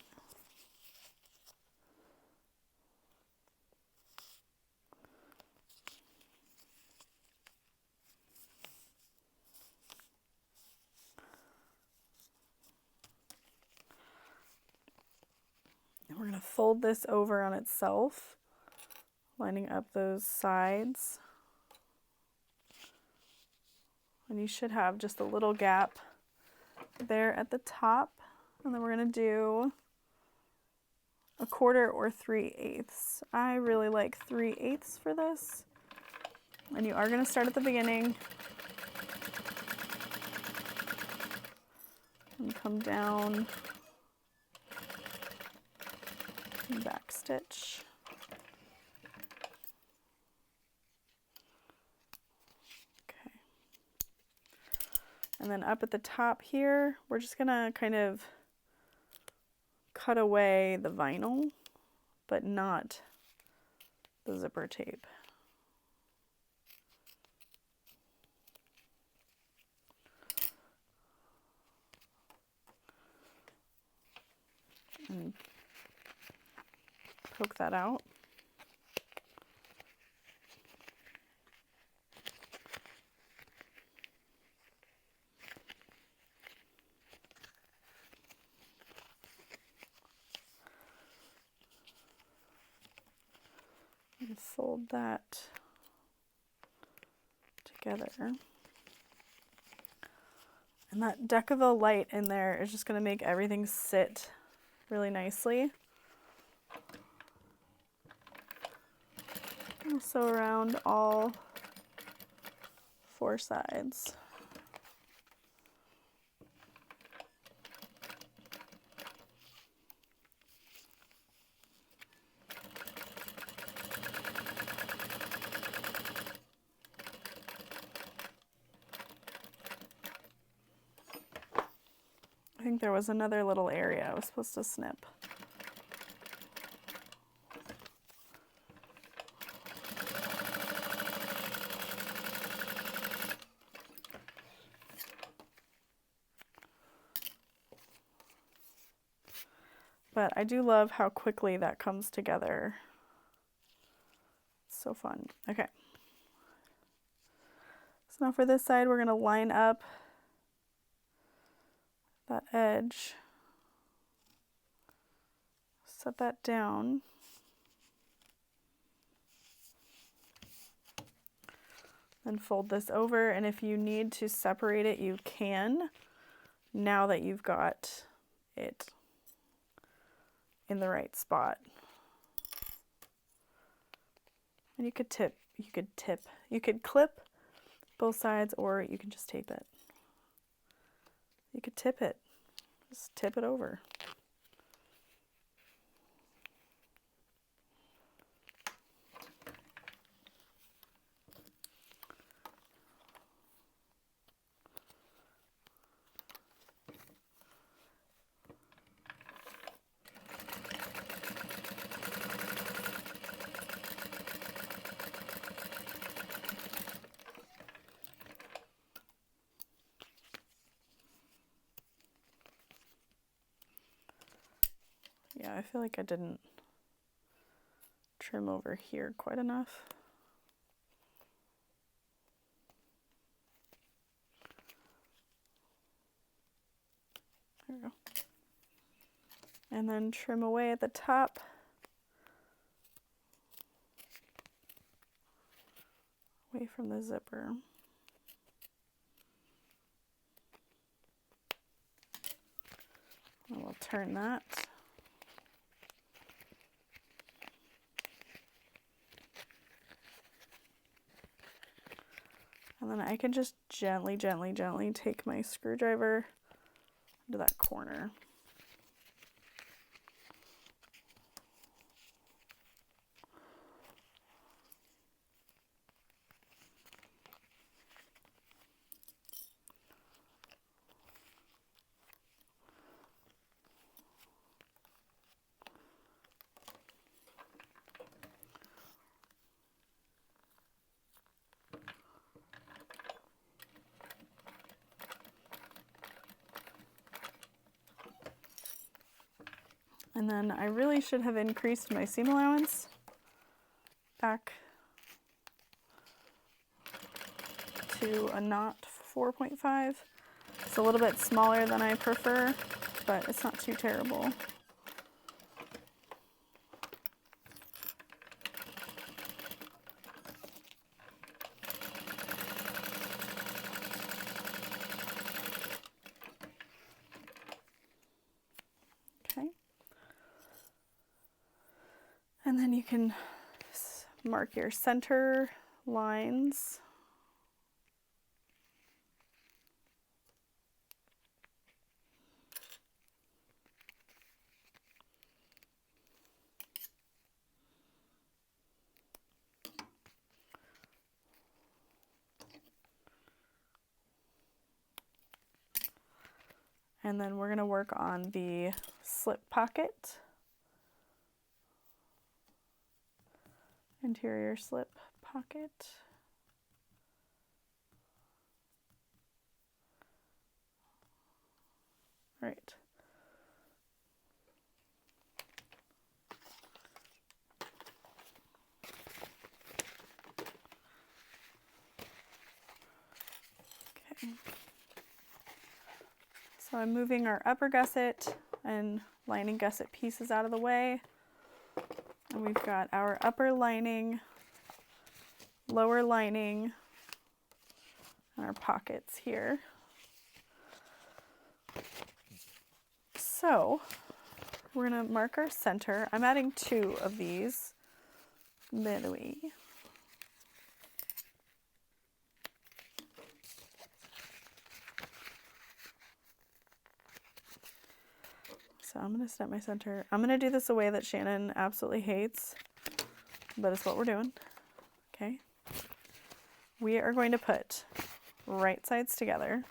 And we're going to fold this over on itself, lining up those sides. And you should have just a little gap there at the top. And then we're going to do 1/4 or 3/8. I really like 3/8 for this. And you are going to start at the beginning and come down and back stitch. Okay. And then up at the top here, we're just going to kind of cut away the vinyl, but not the zipper tape. And poke that out. And fold that together. And that Decaville light in there is just going to make everything sit really nicely. Also around all 4 sides. think there was another little area I was supposed to snip. But I do love how quickly that comes together. It's so fun. Okay. So now for this side, we're going to line up that edge. Set that down. Then fold this over, and if you need to separate it, you can, now that you've got it in the right spot. And you could clip both sides, or you can just tape it. You could tip it, just tip it over. Yeah, I feel like I didn't trim over here quite enough. There we go. And then trim away at the top. Away from the zipper. And we'll turn that. And then I can just gently take my screwdriver into that corner. And then I really should have increased my seam allowance back to a knot 4.5. It's a little bit smaller than I prefer, but it's not too terrible. Okay. And then you can mark your center lines. And then we're going to work on the slip pocket. Interior slip pocket. Right. Okay. So I'm moving our upper gusset and lining gusset pieces out of the way. And we've got our upper lining, lower lining, and our pockets here. So we're going to mark our center. I'm adding 2 of these midway. So I'm going to snip my center. I'm going to do this a way that Shannon absolutely hates, but it's what we're doing. Okay. We are going to put right sides together.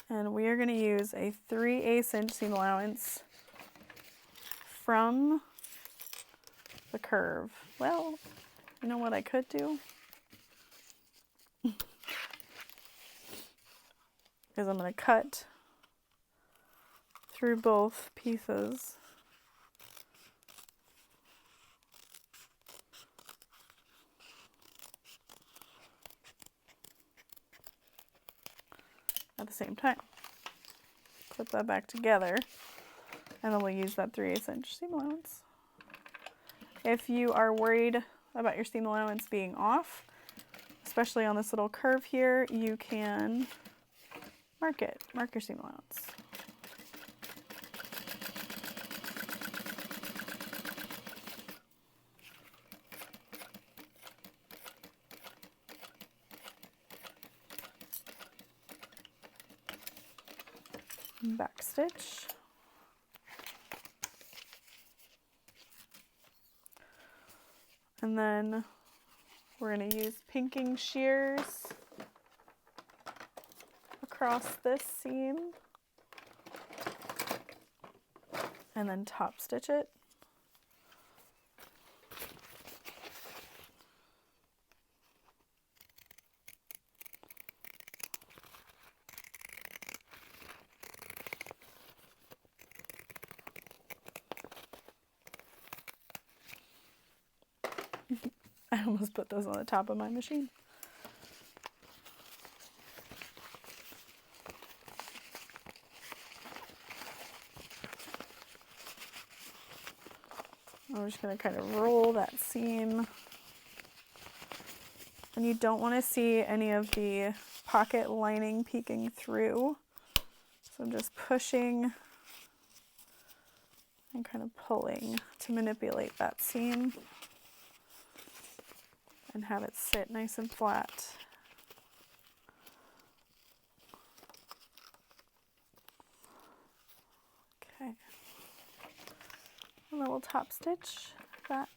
And we are going to use a 3/8 inch seam allowance from the curve. Well, you know what I could do? Is I'm going to cut through both pieces. At the same time. Clip that back together, and then we'll use that 3/8 inch seam allowance. If you are worried about your seam allowance being off, especially on this little curve here, you can mark it. Mark your seam allowance. Back stitch. And then we're going to use pinking shears across this seam and then top stitch it. I almost put those on the top of my machine. I'm just going to kind of roll that seam. And you don't want to see any of the pocket lining peeking through. So I'm just pushing and kind of pulling to manipulate that seam and have it sit nice and flat. Okay. And then we'll top stitch that.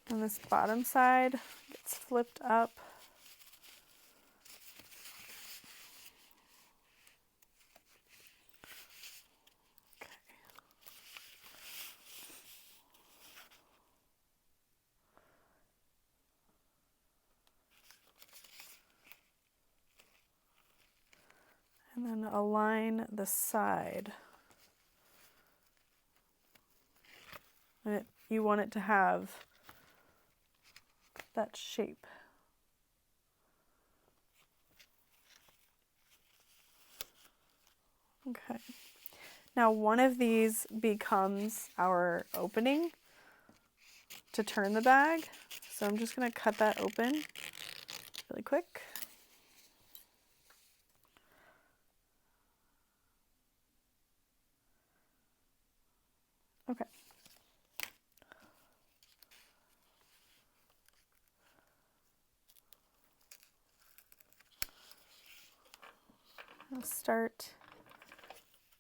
And this bottom side gets flipped up. Okay. And then align the side. And you want it to have that shape. Okay. Now one of these becomes our opening to turn the bag. So I'm just going to cut that open really quick. Okay. I'll start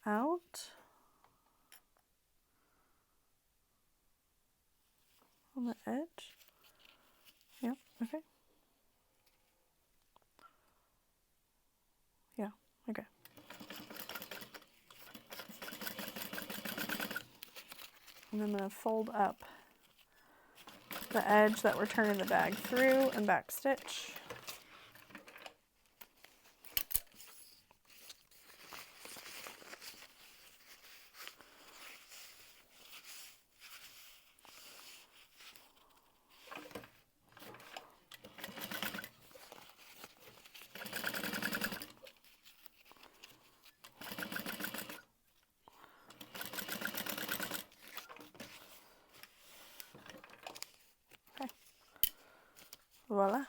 out on the edge. Yep, okay. Yeah, okay. And I'm going to fold up the edge that we're turning the bag through and back stitch. Voila.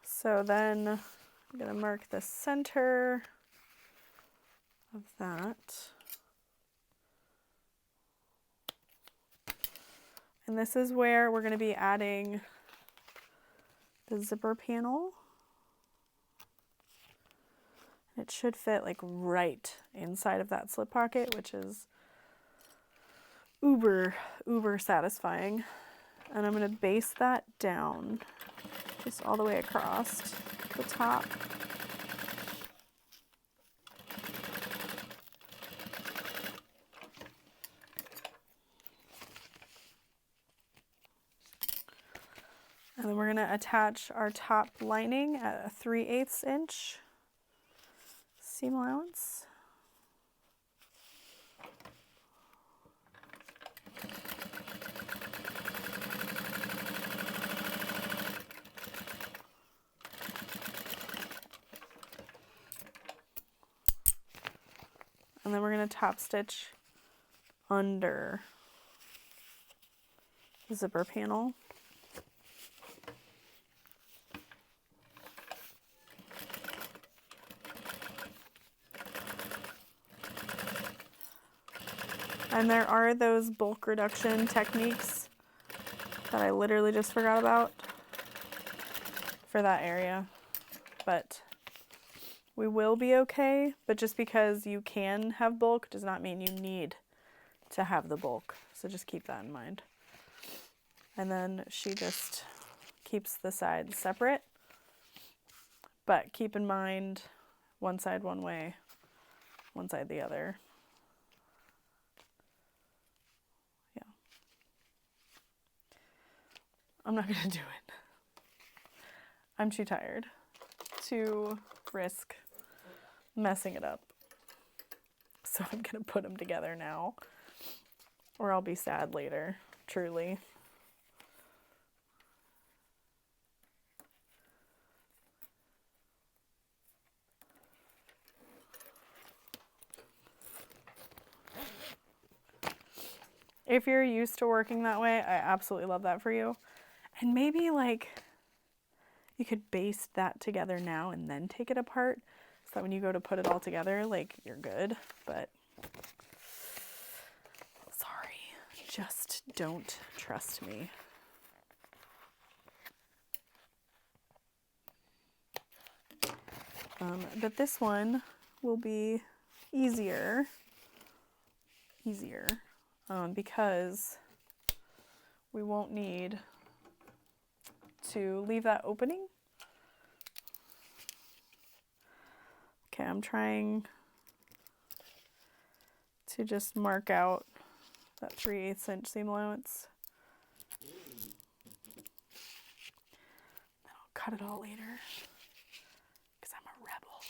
So then I'm going to mark the center of that. And this is where we're going to be adding the zipper panel. It should fit like right inside of that slip pocket, which is uber satisfying. And I'm going to base that down just all the way across the top. And then we're going to attach our top lining at a 3/8 inch seam allowance. And then we're going to top stitch under the zipper panel. And there are those bulk reduction techniques that I literally just forgot about for that area. But we will be okay, but just because you can have bulk does not mean you need to have the bulk. So just keep that in mind. And then she just keeps the sides separate, but keep in mind one side one way, one side the other. Yeah. I'm not gonna do it. I'm too tired to risk messing it up. So I'm gonna put them together now, or I'll be sad later, truly. If you're used to working that way, I absolutely love that for you. And maybe like you could base that together now and then take it apart so that when you go to put it all together, like you're good. But sorry, just don't trust me. But this one will be easier because we won't need to leave that opening. Okay, I'm trying to just mark out that 3/8 inch seam allowance. Then I'll cut it all later because I'm a rebel.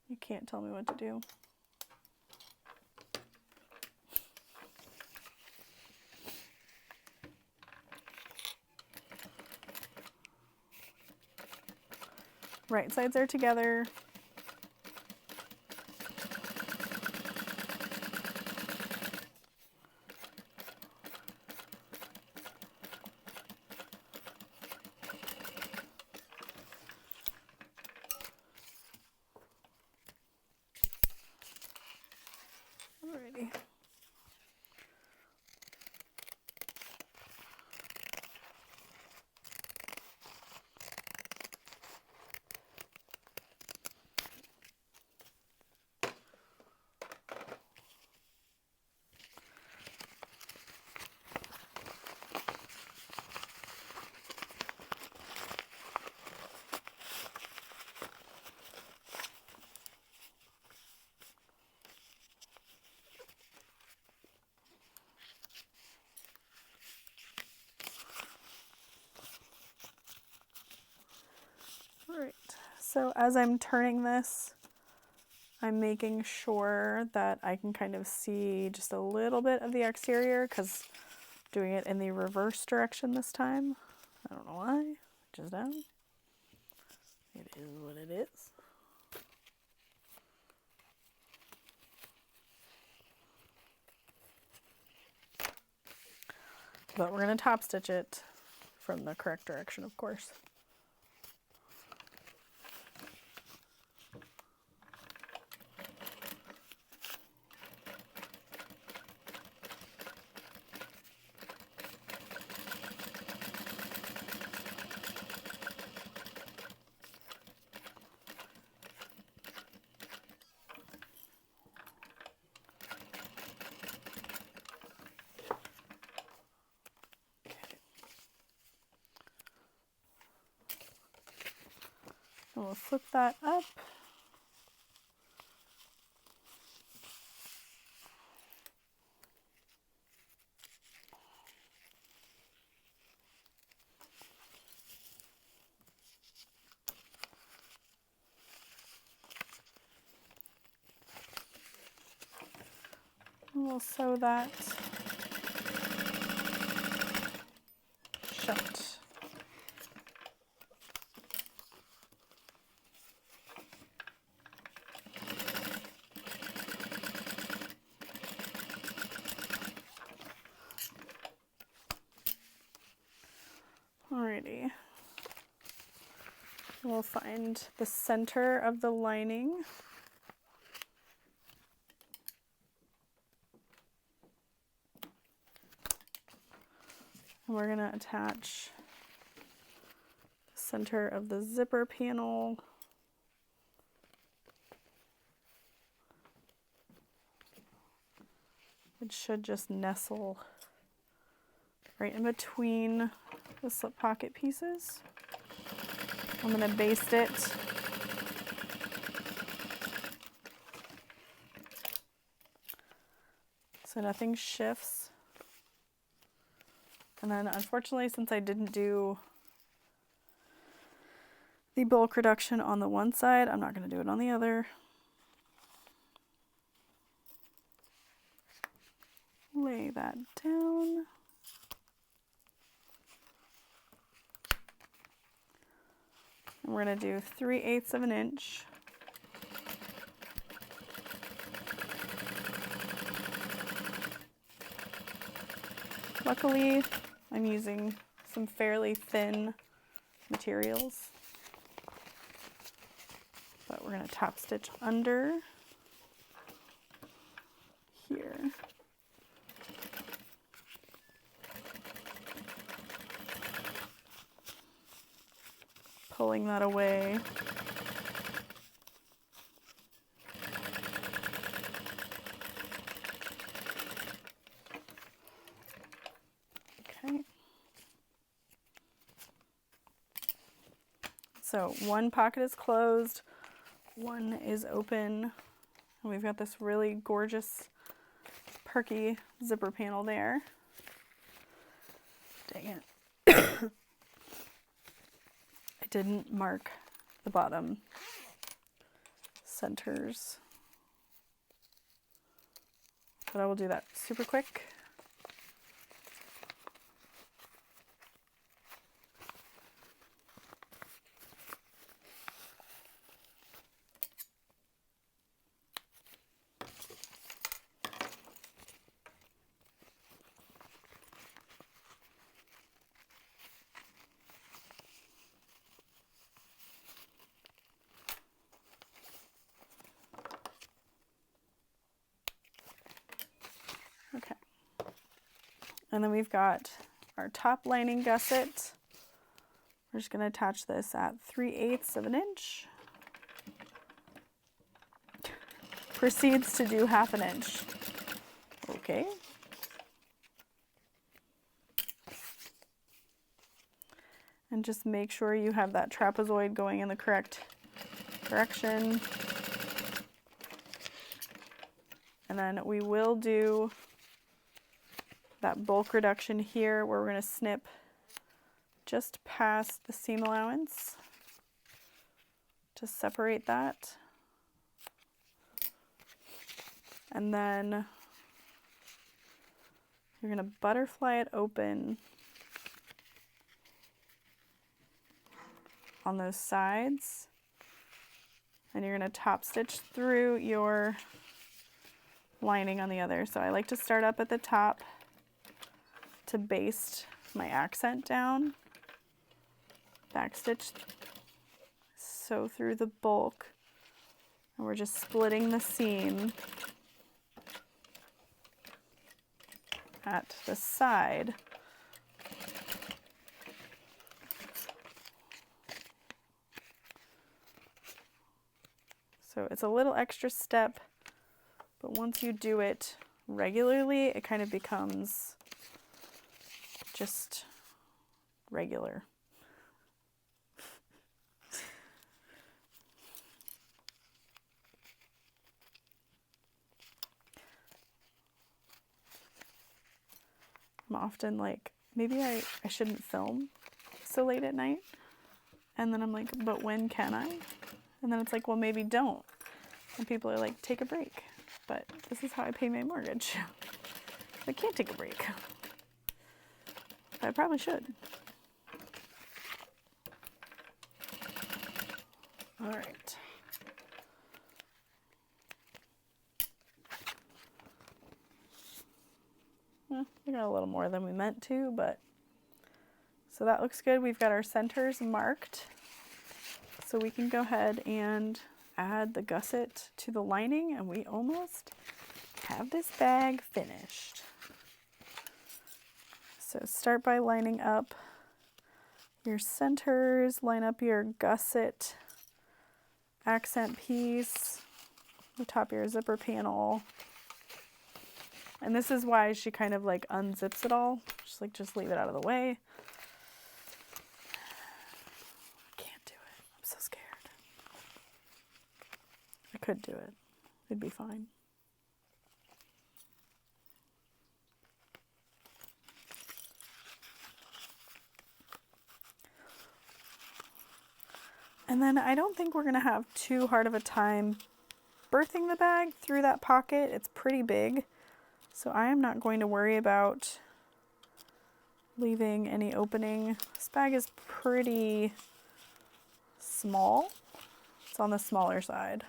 You can't tell me what to do. Right sides are together. Alrighty. Alright, so as I'm turning this, I'm making sure that I can kind of see just a little bit of the exterior because doing it in the reverse direction this time. I don't know why, just down. It is what it is. But we're going to top stitch it from the correct direction, of course. we'll flip that up. We'll sew that shut. Alrighty. We'll find the center of the lining. And we're going to attach the center of the zipper panel. It should just nestle right in between the slip pocket pieces. I'm going to baste it so nothing shifts. And then unfortunately, since I didn't do the bulk reduction on the one side, I'm not going to do it on the other. Lay that down. And we're going to do 3/8 of an inch. Luckily, I'm using some fairly thin materials, but we're going to top stitch under here. Pulling that away. Okay. So one pocket is closed, one is open, and we've got this really gorgeous perky zipper panel there. Dang it. I didn't mark the bottom centers, but I will do that super quick. Okay, and then we've got our top lining gusset. We're just going to attach this at 3/8 of an inch. Proceeds to do 1/2 inch. Okay. And just make sure you have that trapezoid going in the correct direction. And then we will do that bulk reduction here where we're going to snip just past the seam allowance to separate that. And then you're going to butterfly it open on those sides, and you're going to top stitch through your lining on the other. So I like to start up at the top to baste my accent down, backstitch, sew through the bulk, and we're just splitting the seam at the side. So it's a little extra step, but once you do it regularly, it kind of becomes just regular. I'm often like, maybe I shouldn't film so late at night. And then I'm like, but when can I? And then it's like, well, maybe don't. And people are like, take a break. But this is how I pay my mortgage. I can't take a break. I probably should. All right. Well, we got a little more than we meant to, but so that looks good. We've got our centers marked. So we can go ahead and add the gusset to the lining, and we almost have this bag finished. So start by lining up your centers, line up your gusset accent piece, the top of your zipper panel. And this is why she kind of like unzips it all. Just leave it out of the way. I can't do it. I'm so scared. I could do it. It'd be fine. And then I don't think we're going to have too hard of a time birthing the bag through that pocket. It's pretty big, so I am not going to worry about leaving any opening. This bag is pretty small. It's on the smaller side.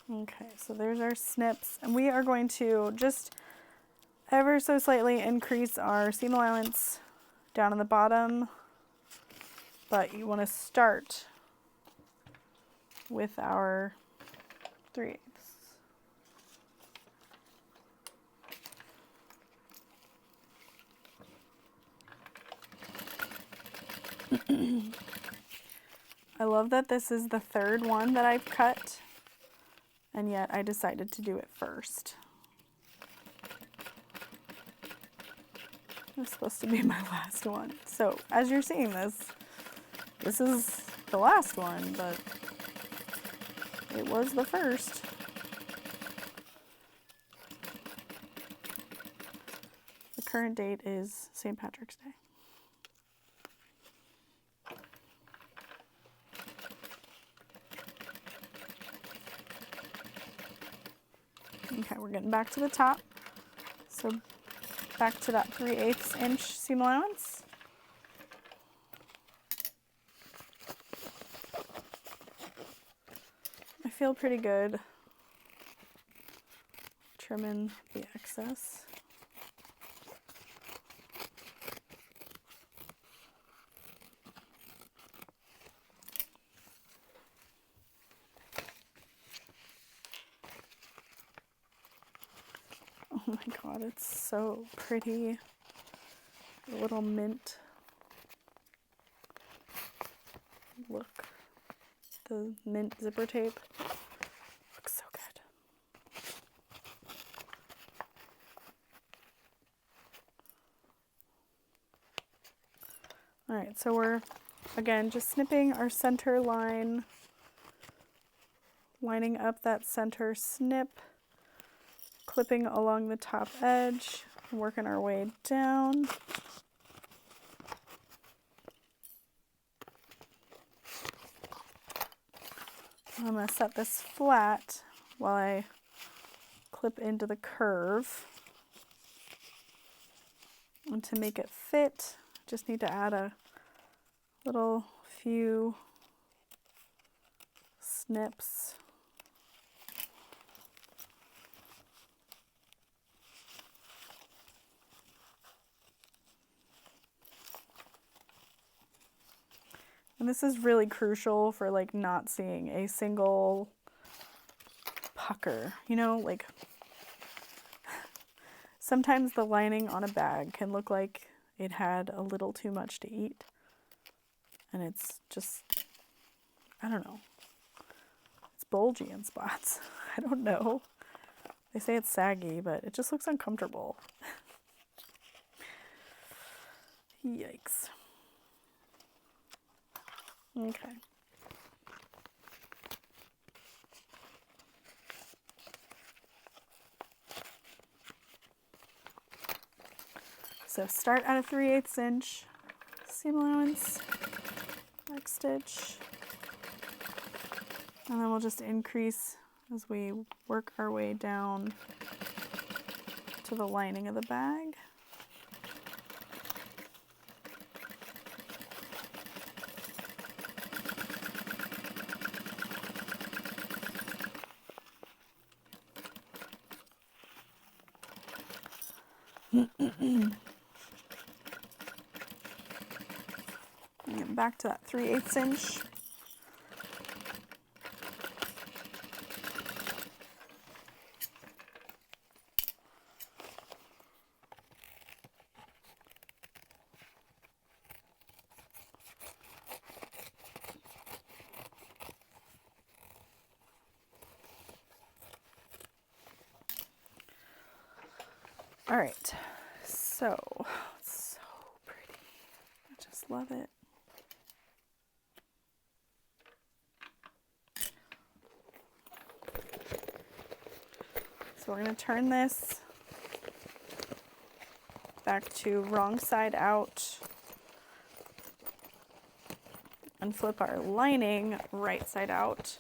Okay, so there's our snips, and we are going to just ever so slightly increase our seam allowance down on the bottom, but you want to start with our 3/8. I love that this is the third one that I've cut, and yet I decided to do it first. It's supposed to be my last one. So as you're seeing this, this is the last one, but it was the first. The current date is St. Patrick's Day. Okay, we're getting back to the top. So back to that 3/8 inch seam allowance. I feel pretty good trimming the excess. Oh my god, it's so pretty. The little mint look. The mint zipper tape. Looks so good. Alright, so we're, again, just snipping our center line, lining up that center snip, clipping along the top edge, working our way down. I'm going to set this flat while I clip into the curve. And to make it fit, just need to add a little few snips. And this is really crucial for like not seeing a single pucker, you know, like sometimes the lining on a bag can look like it had a little too much to eat. And it's just, I don't know. It's bulgy in spots. I don't know. They say it's saggy, but it just looks uncomfortable. Yikes. Okay. So start at a 3/8 inch seam allowance, back stitch, and then we'll just increase as we work our way down to the lining of the bag. And get back to that 3/8 inch. All right, so it's so pretty. I just love it. So we're going to turn this back to wrong side out and flip our lining right side out.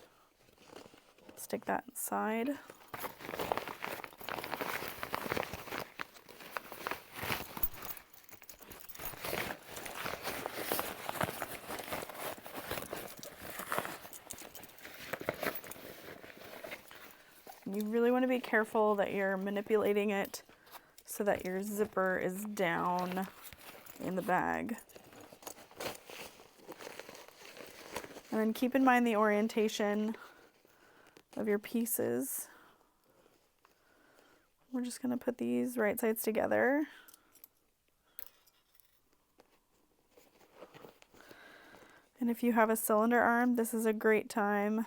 Stick that inside. You really want to be careful that you're manipulating it so that your zipper is down in the bag. And then keep in mind the orientation of your pieces. We're just going to put these right sides together. And if you have a cylinder arm, this is a great time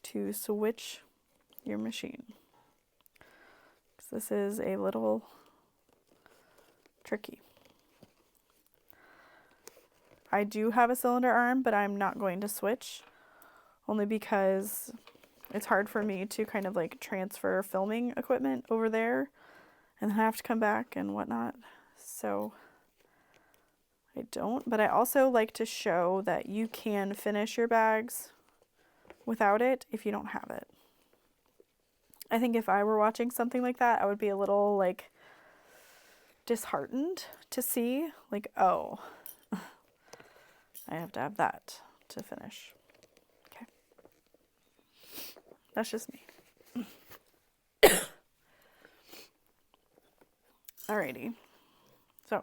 to switch your machine. This is a little tricky. I do have a cylinder arm, but I'm not going to switch, only because it's hard for me to kind of like transfer filming equipment over there and then have to come back and whatnot. So I don't, but I also like to show that you can finish your bags without it if you don't have it. I think if I were watching something like that, I would be a little like disheartened to see like, oh, I have to have that to finish. Okay. That's just me. Alrighty. So,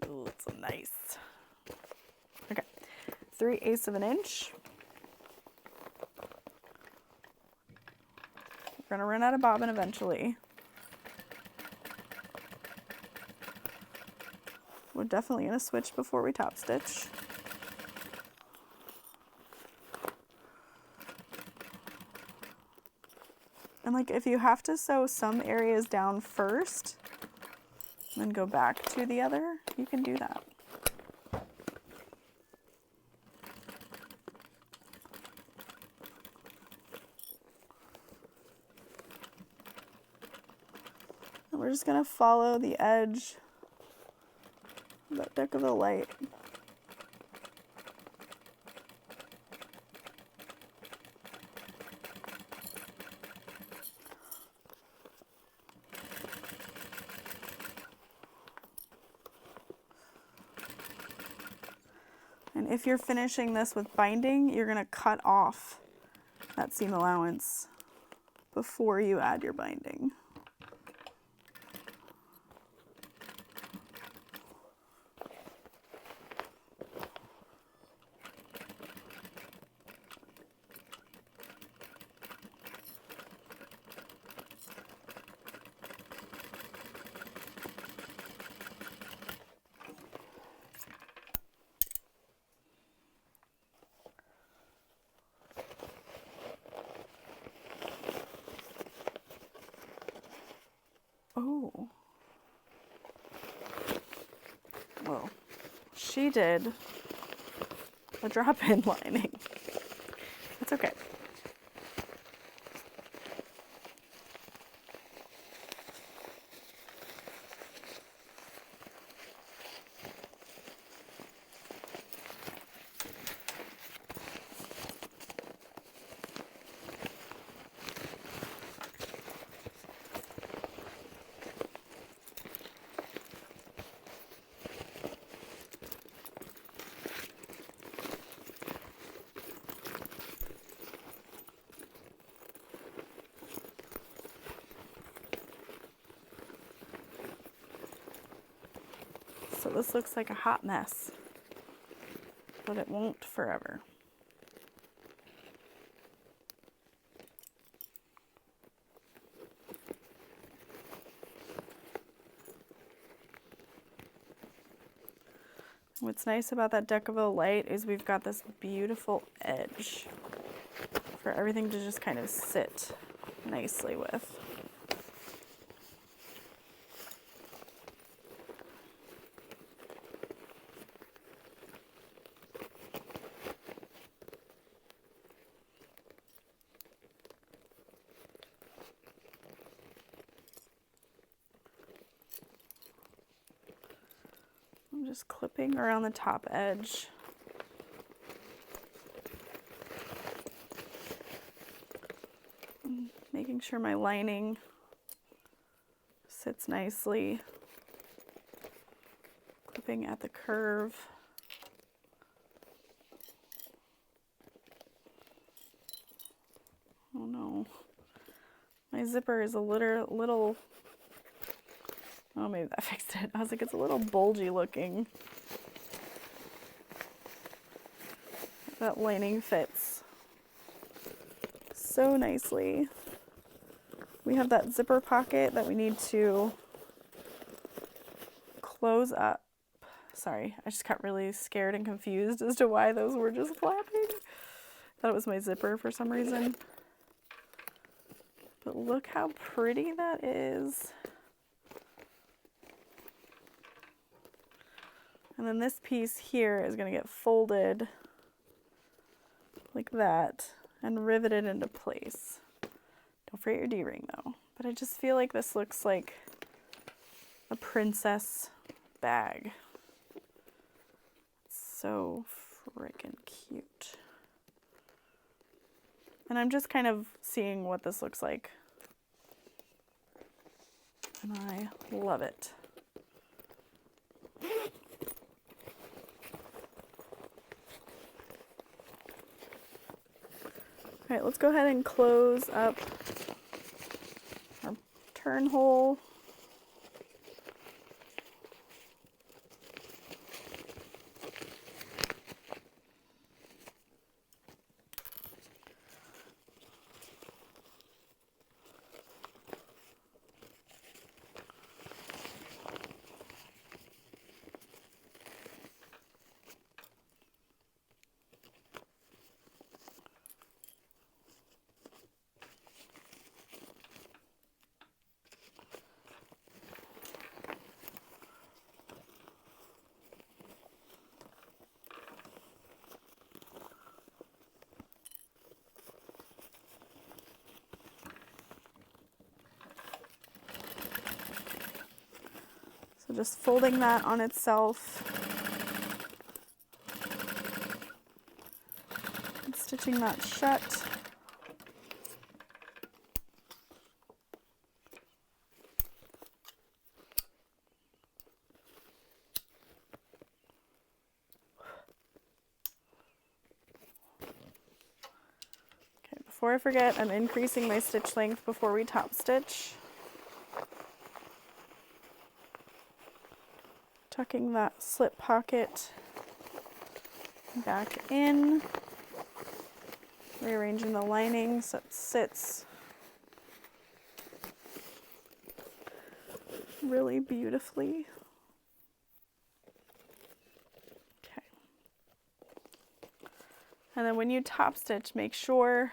ooh, it's so nice. Okay. 3/8 of an inch. We're going to run out of bobbin eventually. We're definitely going to switch before we top stitch. And like if you have to sew some areas down first, and then go back to the other, you can do that. And we're just going to follow the edge of that deck of the light. And if you're finishing this with binding, you're going to cut off that seam allowance before you add your binding. Oh. Well, she did a drop-in lining. It's okay. So this looks like a hot mess, but it won't forever. What's nice about that Decaville light is we've got this beautiful edge for everything to just kind of sit nicely with. I'm just clipping around the top edge. Making sure my lining sits nicely. Clipping at the curve. Oh no. My zipper is a little, oh, maybe that fixed it. I was like, it's a little bulgy looking. That lining fits so nicely. We have that zipper pocket that we need to close up. Sorry, I just got really scared and confused as to why those were just flapping. Thought it was my zipper for some reason. But look how pretty that is. And then this piece here is going to get folded like that and riveted into place. Don't forget your D-ring though. But I just feel like this looks like a princess bag. It's so freaking cute. And I'm just kind of seeing what this looks like. And I love it. All right, let's go ahead and close up our turn hole. So just folding that on itself and stitching that shut. Okay, before I forget, I'm increasing my stitch length before we top stitch. Tucking that slip pocket back in, rearranging the lining so it sits really beautifully. Okay. And then when you top stitch, make sure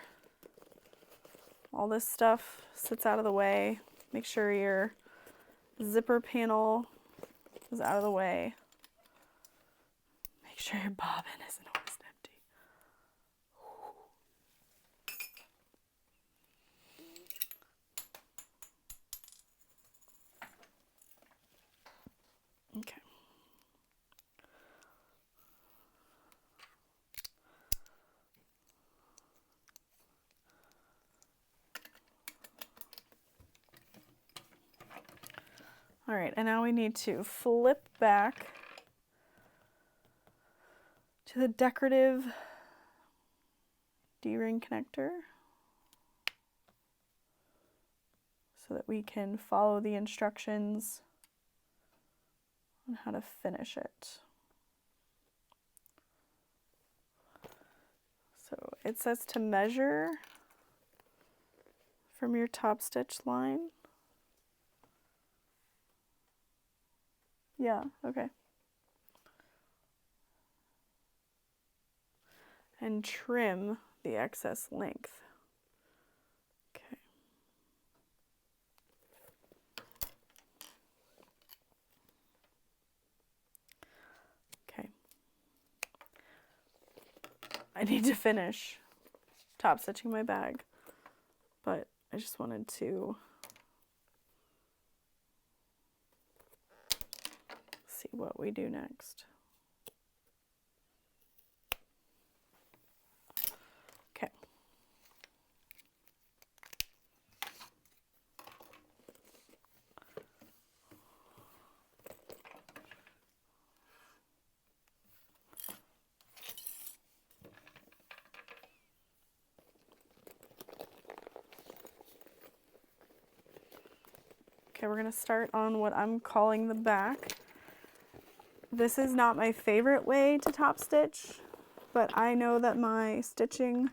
all this stuff sits out of the way. Make sure your zipper panel is out of the way. Make sure your bobbin isn't almost empty. Okay. All right, and now we need to flip back to the decorative D-ring connector so that we can follow the instructions on how to finish it. So it says to measure from your top stitch line. Yeah, okay. And trim the excess length. Okay. Okay. I need to finish top stitching my bag, but I just wanted to see what we do next. Okay. Okay, we're going to start on what I'm calling the back. This is not my favorite way to top stitch, but I know that my stitching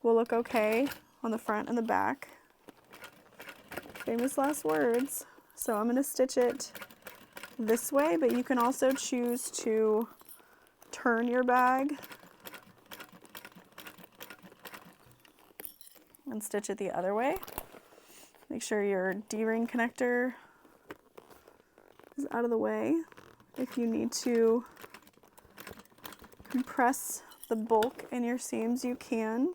will look okay on the front and the back. Famous last words. So I'm going to stitch it this way, but you can also choose to turn your bag and stitch it the other way. Make sure your D-ring connector is out of the way. If you need to compress the bulk in your seams, you can.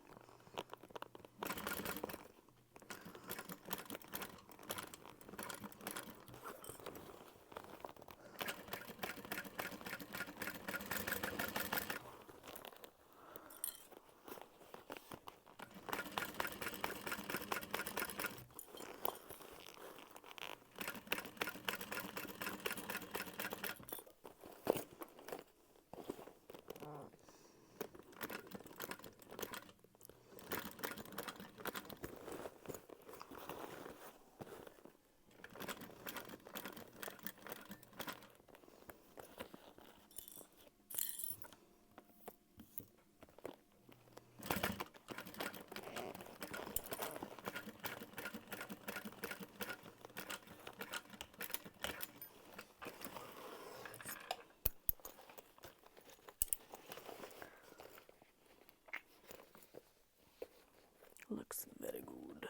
Looks very good.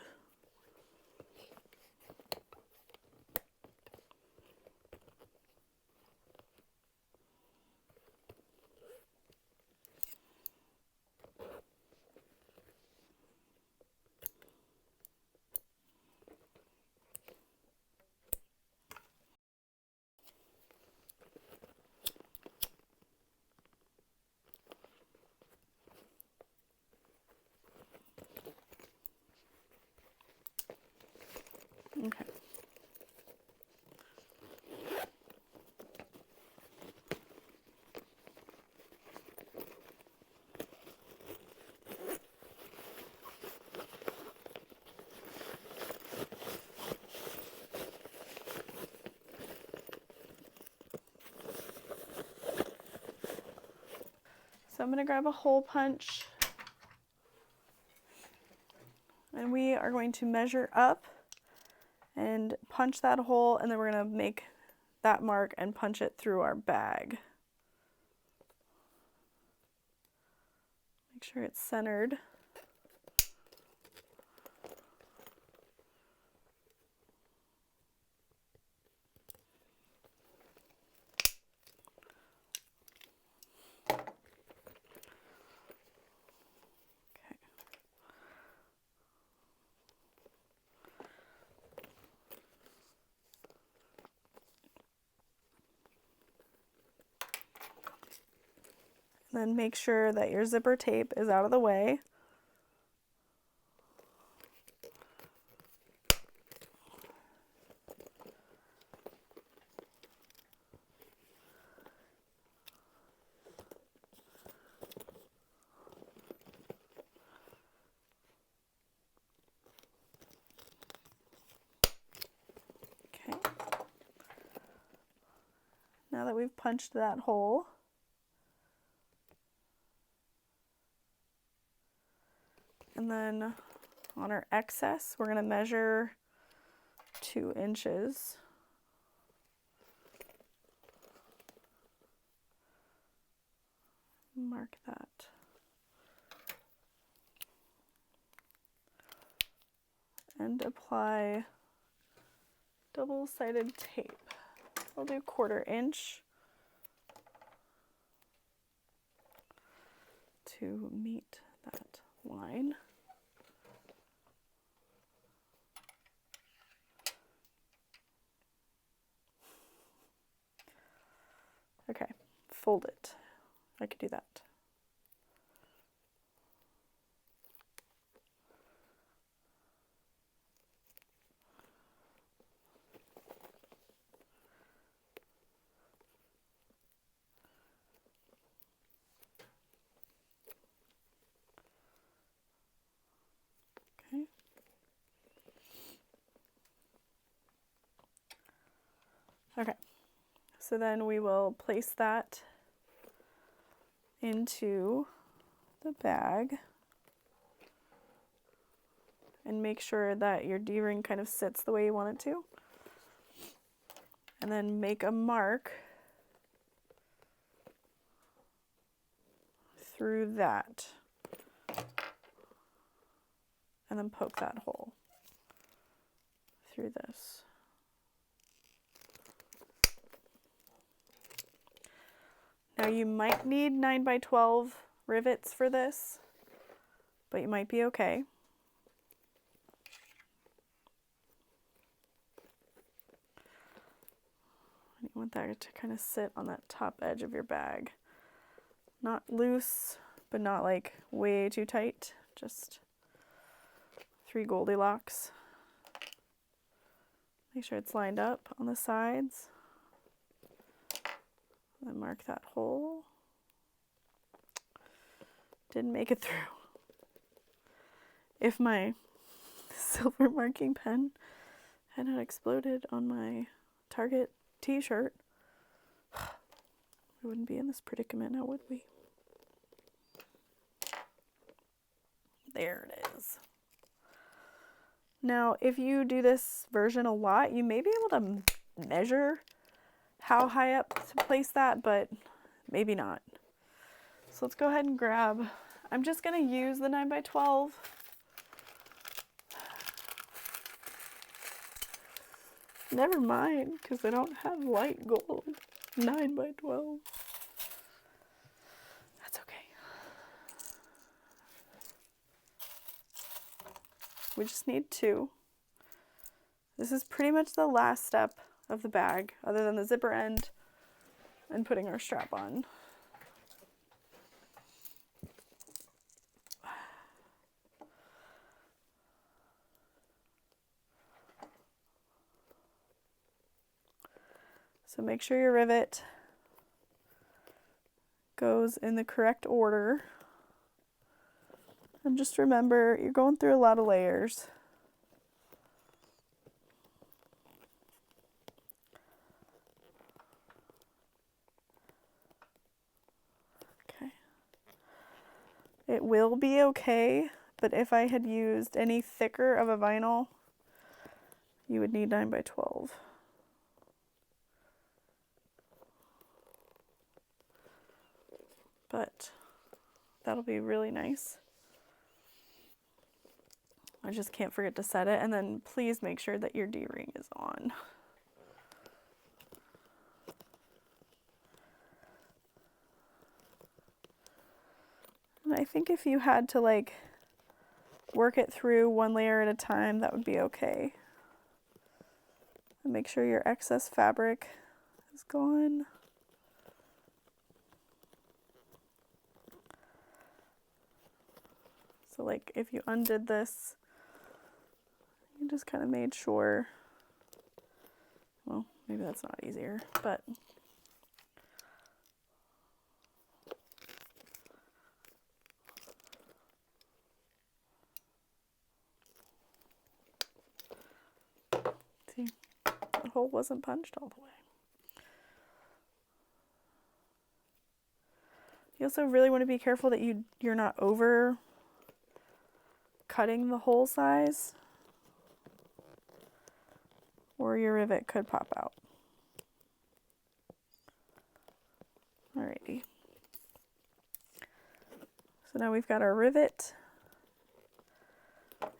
Okay. So I'm going to grab a hole punch, and we are going to measure up and punch that hole, and then we're going to make that mark and punch it through our bag. Make sure it's centered. Then make sure that your zipper tape is out of the way. Okay. Now that we've punched that hole, and then on our excess, we're going to measure 2 inches. Mark that. And apply double-sided tape. I'll do 1/4 inch to meet that line. Okay, fold it. I could do that. Okay. Okay, so then we will place that into the bag and make sure that your D-ring kind of sits the way you want it to. And then make a mark through that. And then poke that hole through this. Now you might need 9x12 rivets for this, but you might be okay. You want that to kind of sit on that top edge of your bag. Not loose, but not like way too tight. Just 3 Goldilocks. Make sure it's lined up on the sides. Then mark that hole. Didn't make it through. If my silver marking pen had not exploded on my Target t-shirt, we wouldn't be in this predicament now, would we? There it is. Now, if you do this version a lot, you may be able to measure how high up to place that, but maybe not. So let's go ahead and grab, I'm just going to use the 9x12. Never mind, because I don't have light gold 9x12. That's okay. We just need 2. This is pretty much the last step of the bag, other than the zipper end and putting our strap on. So make sure your rivet goes in the correct order. And just remember, you're going through a lot of layers. Okay. It will be okay, but if I had used any thicker of a vinyl, you would need 9x12. But that'll be really nice. I just can't forget to set it, and then please make sure that your D-ring is on. And I think if you had to like work it through one layer at a time, that would be okay. And make sure your excess fabric is gone. So like if you undid this, you just kind of made sure, well, maybe that's not easier, but see, the hole wasn't punched all the way. You also really want to be careful that you're not over cutting the hole size, or your rivet could pop out. Alrighty. So now we've got our rivet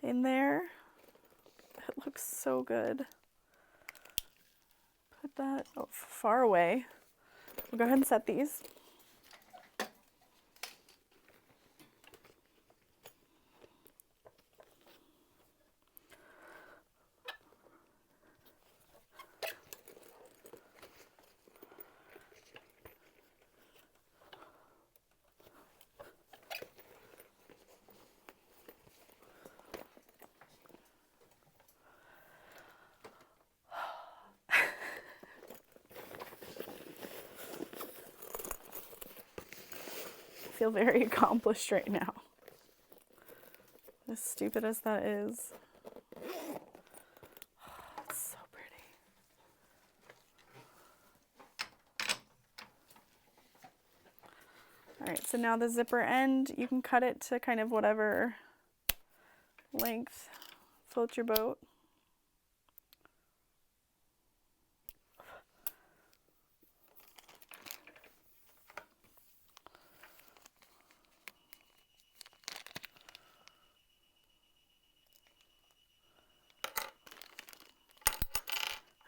in there. It looks so good. Put that far away. We'll go ahead and set these. I feel very accomplished right now. As stupid as that is. It's so pretty. Alright, so now the zipper end, you can cut it to kind of whatever length floats your boat.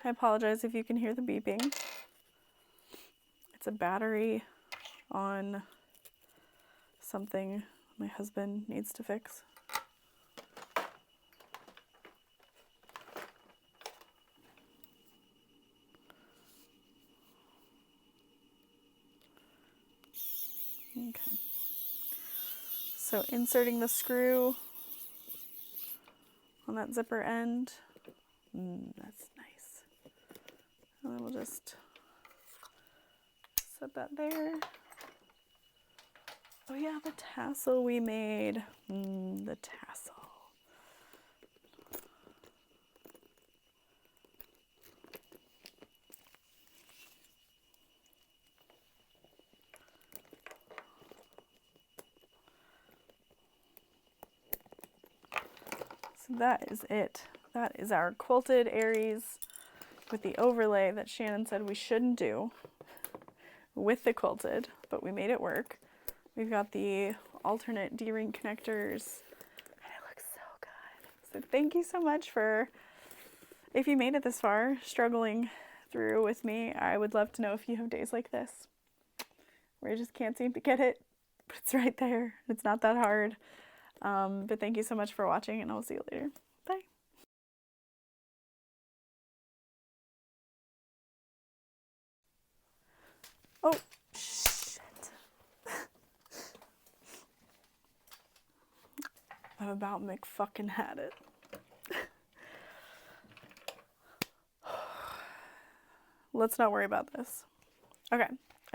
I apologize if you can hear the beeping. It's a battery on something my husband needs to fix. Okay. So inserting the screw on that zipper end. That's nice. And then we'll just set that there. Oh yeah, the tassel we made. The tassel. So that is it. That is our quilted Aries with the overlay that Shannon said we shouldn't do with the quilted, but we made it work. We've got the alternate D-ring connectors, and it looks so good. So thank you so much for, if you made it this far, struggling through with me. I would love to know if you have days like this, where you just can't seem to get it, but it's right there. It's not that hard. But thank you so much for watching, and I'll see you later. Bye. Oh, shit. I've about McFucking had it. Let's not worry about this. Okay.